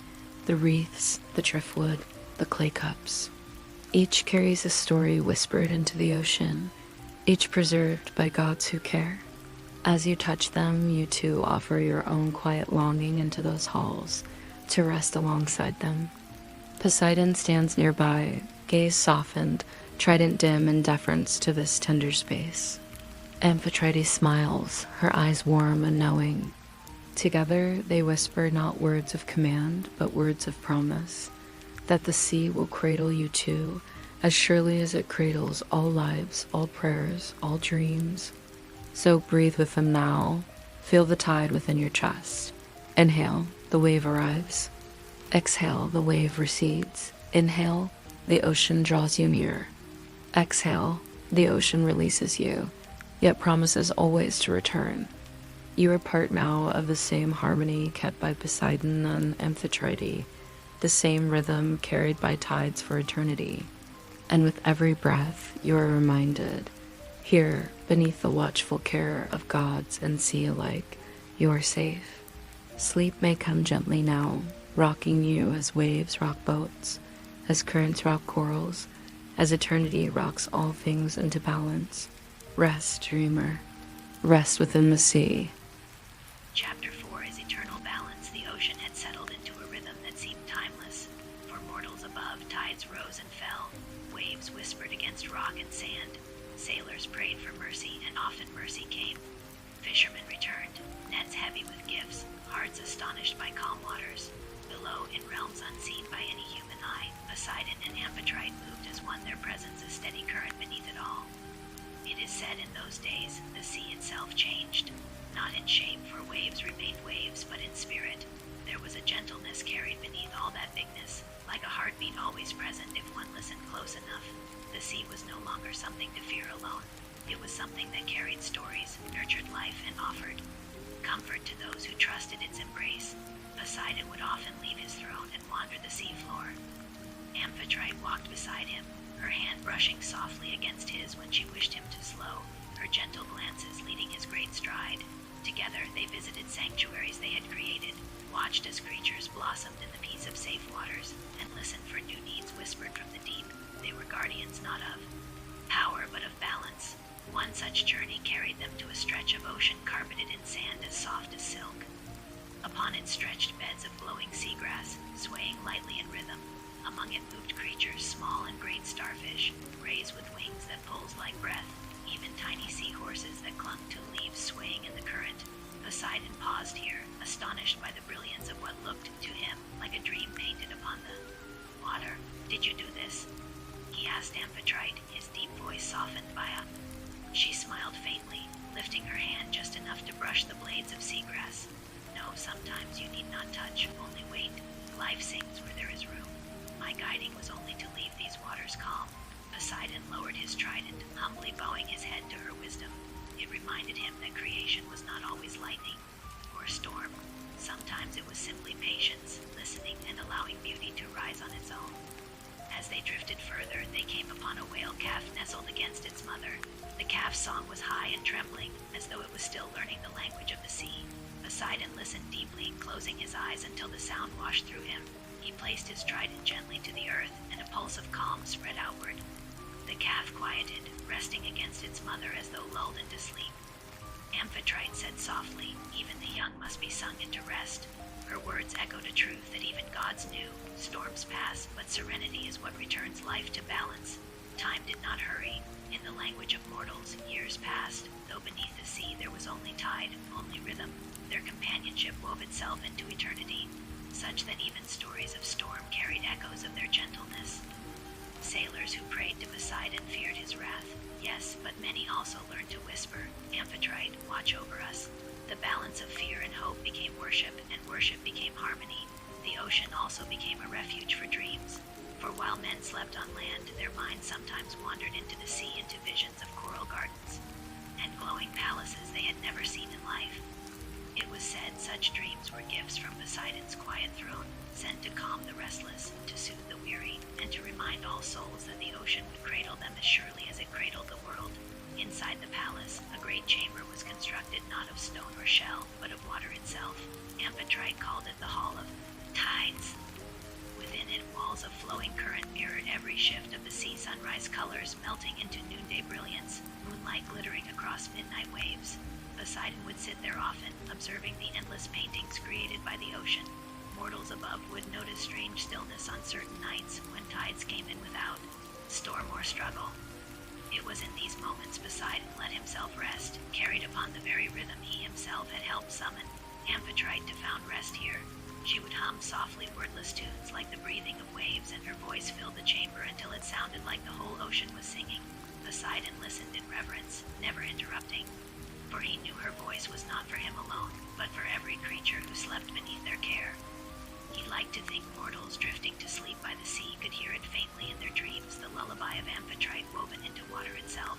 the wreaths, the driftwood, the clay cups. Each carries a story whispered into the ocean, each preserved by gods who care. As you touch them, you too offer your own quiet longing into those halls, to rest alongside them. Poseidon stands nearby, gaze softened, trident dim in deference to this tender space. Amphitrite smiles, her eyes warm and knowing. Together they whisper not words of command, but words of promise, that the sea will cradle you too, as surely as it cradles all lives, all prayers, all dreams. So breathe with them now. Feel the tide within your chest. Inhale, the wave arrives. Exhale, the wave recedes. Inhale, the ocean draws you near. Exhale, the ocean releases you, yet promises always to return. You are part now of the same harmony kept by Poseidon and Amphitrite, the same rhythm carried by tides for eternity. And with every breath, you are reminded, here, beneath the watchful care of gods and sea alike, you are safe. Sleep may come gently now, rocking you as waves rock boats, as currents rock corals, as eternity rocks all things into balance. Rest, dreamer. Rest within the sea. Chapter 4 is eternal balance. The ocean had settled into a rhythm that seemed timeless. For mortals above, tides rose and fell. Waves whispered against rock and sand. Sailors prayed for mercy, and often mercy came. Fishermen returned, nets heavy with gifts, hearts astonished by calm waters. Below, in realms unseen by any human eye, Poseidon and Amphitrite moved as one, their presence a steady current beneath it all. It is said in those days, the sea itself changed. Not in shape, for waves remained waves, but in spirit. There was a gentleness carried beneath all that bigness, like a heartbeat always present if one listened close enough. The sea was no longer something to fear alone. It was something that carried stories, nurtured life, and offered comfort to those who trusted its embrace. Poseidon would often leave his throne and wander the sea floor. Amphitrite walked beside him, her hand brushing softly against his when she wished him to slow, her gentle glances leading his great stride. Together they visited sanctuaries they had created, watched as creatures blossomed in the peace of safe waters, and listened for new needs whispered from the deep. They were guardians not of power but of balance. One such journey carried them to a stretch of ocean carpeted in sand as soft as silk. Upon it stretched beds of glowing seagrass, swaying lightly in rhythm. Among it moved creatures, small and great starfish, rays with wings that pulsed like breath, even tiny seahorses that clung to leaves swaying in the current. Poseidon paused here, astonished by the brilliance of what looked to him like a dream painted upon the water. Did you do this? He asked Amphitrite, his deep voice softened by a... She smiled faintly, lifting her hand just enough to brush the blades of seagrass. No, sometimes you need not touch, only wait. Life sings where there is room. My guiding was only to leave these waters calm. Poseidon lowered his trident, humbly bowing his head to her wisdom. It reminded him that creation was not always lightning or storm. Sometimes it was simply patience, listening, and allowing beauty to rise on its own. As they drifted further, they came upon a whale calf nestled against its mother. The calf's song was high and trembling, as though it was still learning the language of the sea. Poseidon listened deeply, closing his eyes until the sound washed through him. He placed his trident gently to the earth, and a pulse of calm spread outward. The calf quieted, resting against its mother as though lulled into sleep. Amphitrite said softly, even the young must be sung into rest. Her words echoed a truth that even gods knew. Storms pass, but serenity is what returns life to balance. Time did not hurry. In the language language of mortals, years passed, though beneath the sea there was only tide, only rhythm. Their companionship wove itself into eternity, such that even stories of storm carried echoes of their gentleness. Sailors who prayed to Poseidon feared his wrath, yes, but many also learned to whisper, Amphitrite, watch over us. The balance of fear and hope became worship, and worship became harmony. The ocean also became a refuge for dreams. For while men slept on land, their minds sometimes wandered into the sea, into visions of coral gardens and glowing palaces they had never seen in life. It was said such dreams were gifts from Poseidon's quiet throne, sent to calm the restless, to soothe the weary, and to remind all souls that the ocean would cradle them as surely as it cradled the world. Inside the palace, a great chamber was constructed not of stone or shell, but of water itself. Amphitrite called it the Hall of Tides. Within it, walls of flowing current mirrored every shift of the sea sunrise colors, melting into noonday brilliance, moonlight glittering across midnight waves. Poseidon would sit there often, observing the endless paintings created by the ocean. Mortals above would notice strange stillness on certain nights when tides came in without storm or struggle. It was in these moments Poseidon let himself rest, carried upon the very rhythm he himself had helped summon. Amphitrite found rest here. She would hum softly wordless tunes like the breathing of waves, and her voice filled the chamber until it sounded like the whole ocean was singing. Poseidon listened in reverence, never interrupting, for he knew her voice was not for him alone, but for every creature who slept beneath their care. He liked to think mortals drifting to sleep by the sea could hear it faintly in their dreams, the lullaby of Amphitrite woven into water itself.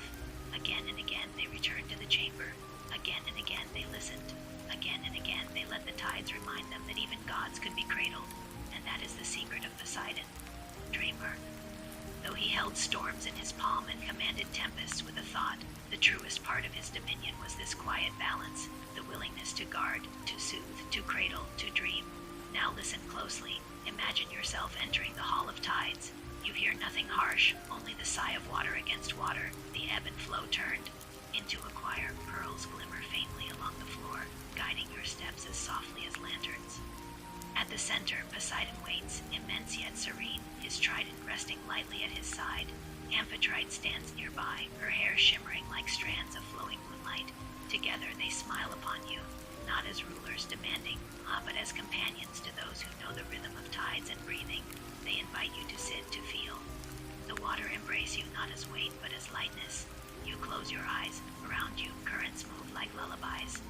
Again and again they returned to the chamber. Again and again they listened. Again and again they let the tides remind them that even gods could be cradled, and that is the secret of Poseidon. Dreamer. Though he held storms in his palm and commanded tempests with a thought, the truest part of his dominion was this quiet balance, the willingness to guard, to soothe, to cradle, to dream. Now listen closely. Imagine yourself entering the Hall of Tides. You hear nothing harsh, only the sigh of water against water, the ebb and flow turned into a choir. Pearls glimmer faintly along the floor, guiding your steps as softly as lanterns. At the center, Poseidon waits, immense yet serene, his trident resting lightly at his side. Amphitrite stands nearby, her hair shimmering like strands of flowing moonlight. Together they smile upon you, not as rulers demanding, but as companions to those who know the rhythm of tides and breathing. They invite you to sit, to feel. The water embrace you not as weight, but as lightness. You close your eyes. Around you, currents move like lullabies.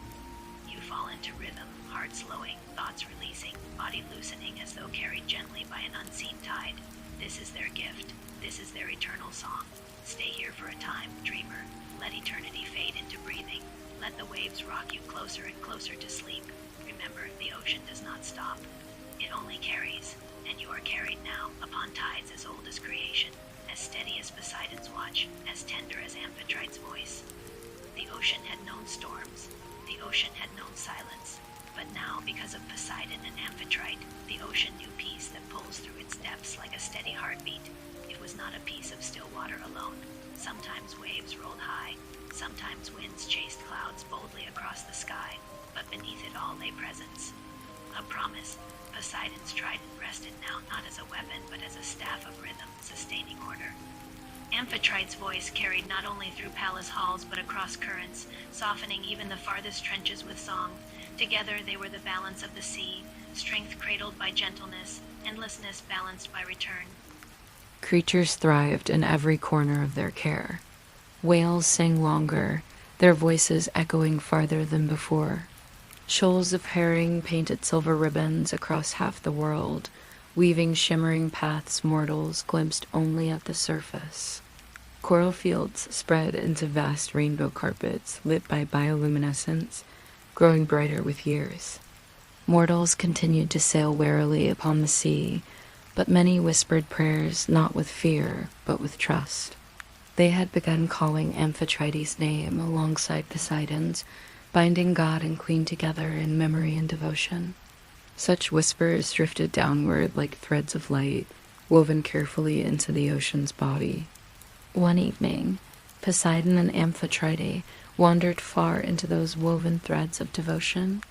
You fall into rhythm, heart slowing, thoughts releasing, body loosening as though carried gently by an unseen tide. This is their gift. This is their eternal song. Stay here for a time, dreamer. Let eternity fade into breathing. Let the waves rock you closer and closer to sleep. Remember, the ocean does not stop. It only carries, and you are carried now upon tides as old as creation, as steady as Poseidon's watch, as tender as Amphitrite's voice. The ocean had known storms. The ocean had known silence. But now, because of Poseidon and Amphitrite, the ocean knew peace that pulls through its depths like a steady heartbeat. It was not a piece of still water alone. Sometimes waves rolled high. Sometimes winds chased clouds boldly across the sky. But beneath it all lay presence. A promise. Poseidon's trident rested now not as a weapon, but as a staff of rhythm, sustaining order. Amphitrite's voice carried not only through palace halls, but across currents, softening even the farthest trenches with song. Together they were the balance of the sea, strength cradled by gentleness, endlessness balanced by return. Creatures thrived in every corner of their care. Whales sang longer, their voices echoing farther than before. Shoals of herring painted silver ribbons across half the world, weaving shimmering paths mortals glimpsed only at the surface. Coral fields spread into vast rainbow carpets lit by bioluminescence, growing brighter with years. Mortals continued to sail warily upon the sea, but many whispered prayers not with fear, but with trust. They had begun calling Amphitrite's name alongside Poseidon's, binding God and Queen together in memory and devotion. Such whispers drifted downward like threads of light, woven carefully into the ocean's body. One evening, Poseidon and Amphitrite wandered far into those woven threads of devotion.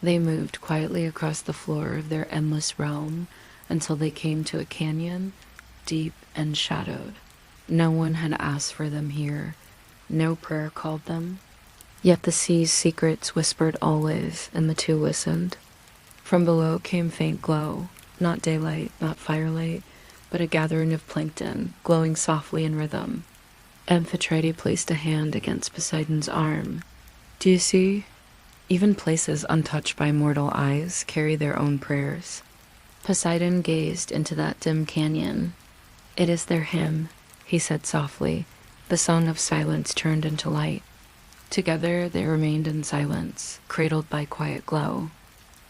They moved quietly across the floor of their endless realm until they came to a canyon, deep and shadowed. No one had asked for them here, No prayer called them. Yet the sea's secrets whispered always, and the two listened. From below came faint glow, not daylight, not firelight, but a gathering of plankton, glowing softly in rhythm. Amphitrite placed a hand against Poseidon's arm. Do you see? Even places untouched by mortal eyes carry their own prayers. Poseidon gazed into that dim canyon. It is their hymn, he said softly. The song of silence turned into light. Together they remained in silence, cradled by quiet glow.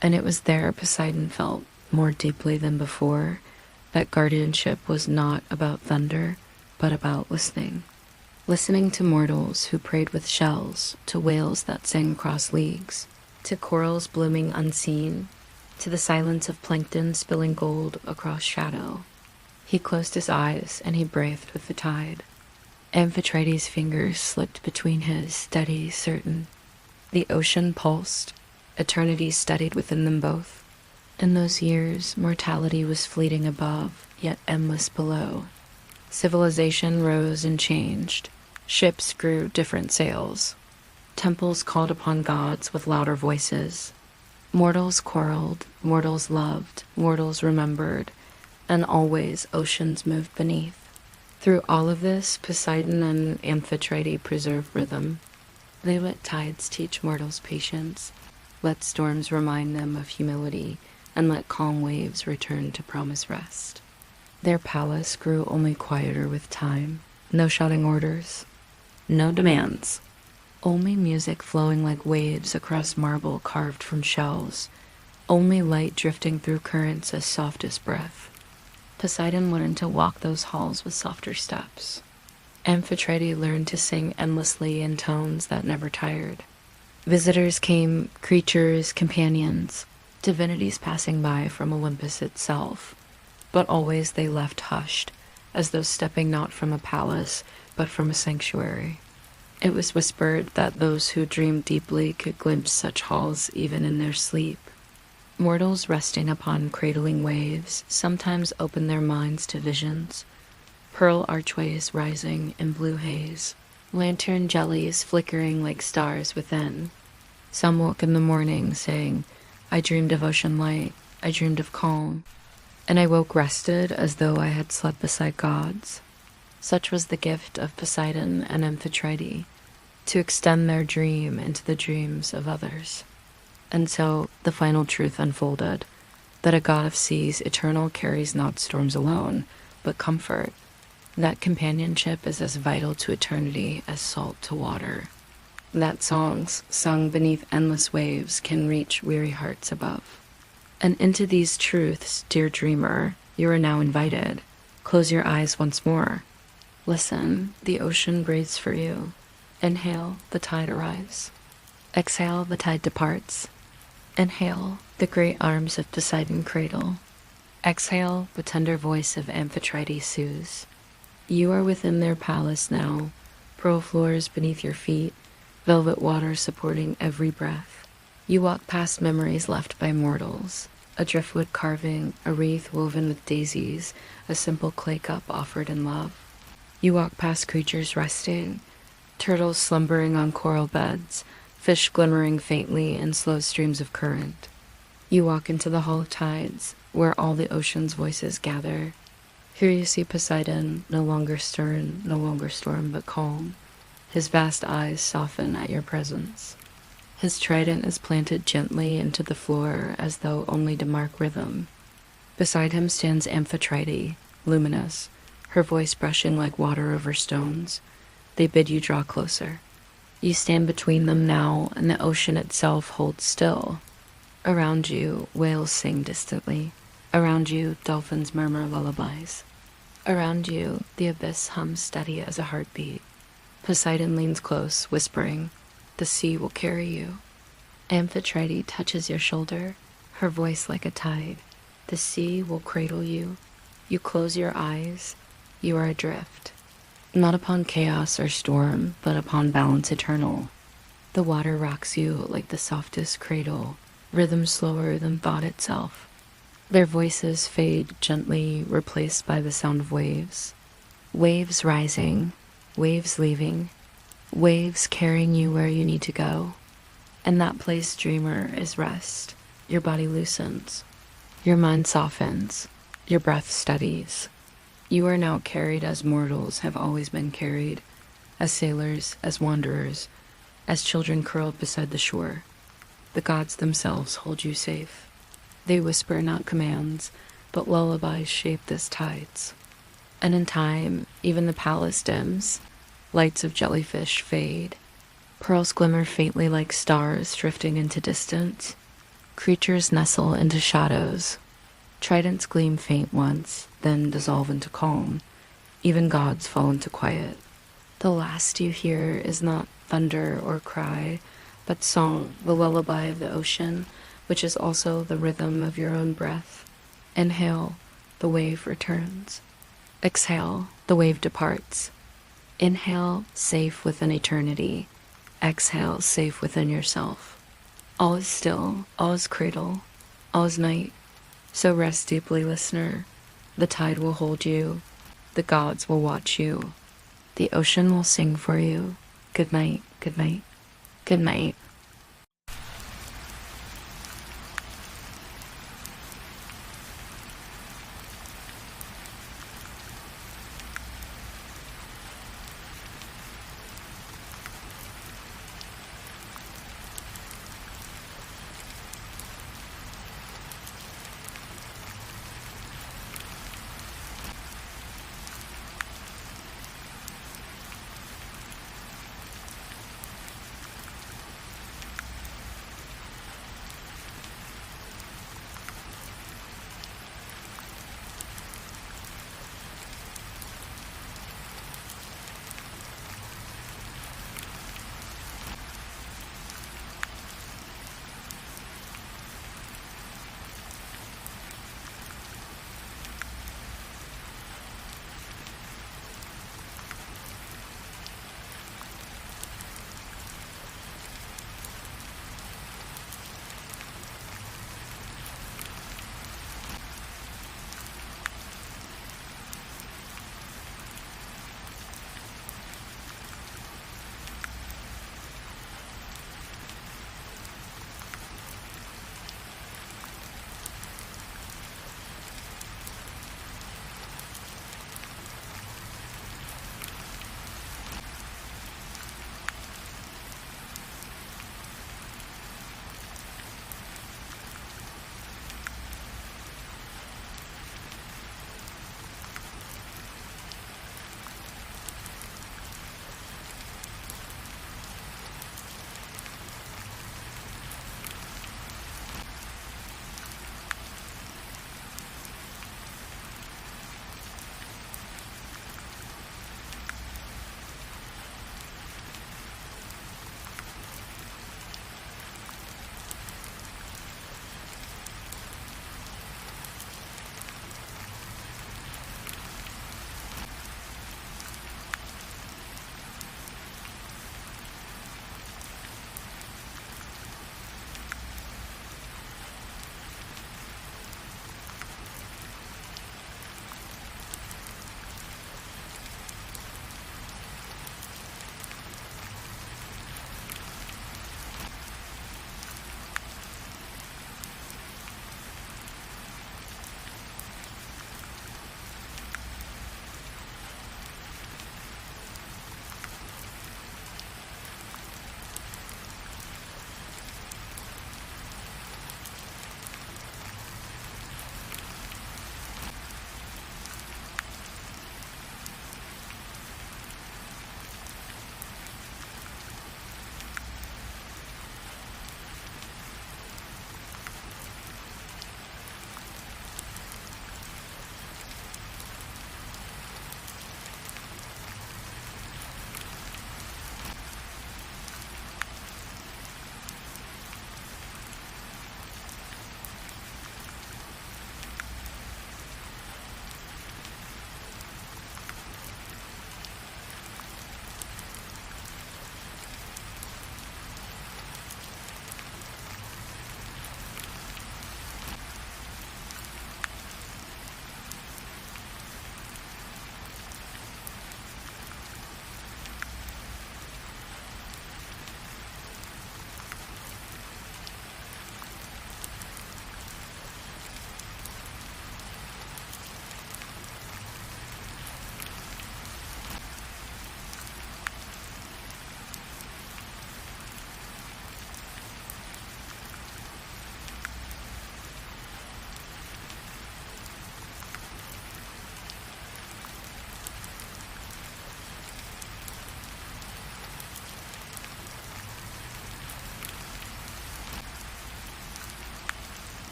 And it was there Poseidon felt, more deeply than before, that guardianship was not about thunder, but about listening. Listening to mortals who prayed with shells, to whales that sang across leagues, to corals blooming unseen, to the silence of plankton spilling gold across shadow. He closed his eyes and he breathed with the tide. Amphitrite's fingers slipped between his, steady, certain. The ocean pulsed, eternity studied within them both. In those years, mortality was fleeting above, yet endless below. Civilization rose and changed. Ships grew different sails. Temples called upon gods with louder voices. Mortals quarreled, mortals loved, mortals remembered, and always oceans moved beneath. Through all of this, Poseidon and Amphitrite preserve rhythm. They let tides teach mortals patience, let storms remind them of humility, and let calm waves return to promise rest. Their palace grew only quieter with time. No shouting orders, no demands. Only music flowing like waves across marble carved from shells. Only light drifting through currents as soft as breath. Poseidon learned to walk those halls with softer steps. Amphitrite learned to sing endlessly in tones that never tired. Visitors came, creatures, companions, divinities passing by from Olympus itself. But always they left hushed, as though stepping not from a palace, but from a sanctuary. It was whispered that those who dreamed deeply could glimpse such halls even in their sleep. Mortals resting upon cradling waves sometimes open their minds to visions. Pearl archways rising in blue haze, lantern jellies flickering like stars within. Some woke in the morning saying, I dreamed of ocean light, I dreamed of calm, and I woke rested as though I had slept beside gods. Such was the gift of Poseidon and Amphitrite, to extend their dream into the dreams of others. And so the final truth unfolded, that a god of seas eternal carries not storms alone, but comfort. That companionship is as vital to eternity as salt to water. That songs, sung beneath endless waves, can reach weary hearts above. And into these truths, dear dreamer, you are now invited. Close your eyes once more. Listen, the ocean breathes for you. Inhale, the tide arrives. Exhale, the tide departs. Inhale, the great arms of Poseidon cradle. Exhale, the tender voice of Amphitrite soothes. You are within their palace now, pearl floors beneath your feet, velvet water supporting every breath. You walk past memories left by mortals, a driftwood carving, a wreath woven with daisies, a simple clay cup offered in love. You walk past creatures resting, turtles slumbering on coral beds, fish glimmering faintly in slow streams of current. You walk into the hall of tides, where all the ocean's voices gather. Here you see Poseidon, no longer stern, no longer storm, but calm. His vast eyes soften at your presence. His trident is planted gently into the floor as though only to mark rhythm. Beside him stands Amphitrite, luminous, her voice brushing like water over stones. They bid you draw closer. You stand between them now, and the ocean itself holds still. Around you, whales sing distantly. Around you, dolphins murmur lullabies. Around you, the abyss hums steady as a heartbeat. Poseidon leans close, whispering, the sea will carry you. Amphitrite touches your shoulder, her voice like a tide. The sea will cradle you. You close your eyes. You are adrift. Not upon chaos or storm, but upon balance eternal. The water rocks you like the softest cradle, rhythm slower than thought itself. Their voices fade gently, replaced by the sound of waves. Waves rising, waves leaving. waves carrying you where you need to go. And that place, dreamer, is rest. Your body loosens. Your mind softens. Your breath steadies. You are now carried as mortals have always been carried, as sailors, as wanderers, as children curled beside the shore. The gods themselves hold you safe. They whisper not commands, but lullabies shape this tides. And in time, even the palace dims. Lights of jellyfish fade. Pearls glimmer faintly like stars drifting into distance. Creatures nestle into shadows. Tridents gleam faint once, then dissolve into calm. Even gods fall into quiet. The last you hear is not thunder or cry, but song, the lullaby of the ocean, which is also the rhythm of your own breath. Inhale, the wave returns. Exhale, the wave departs. Inhale, safe within eternity. Exhale, safe within yourself. All is still, all is cradle, all is night. So rest deeply, listener. The tide will hold you. The gods will watch you. The ocean will sing for you. Good night, good night, good night.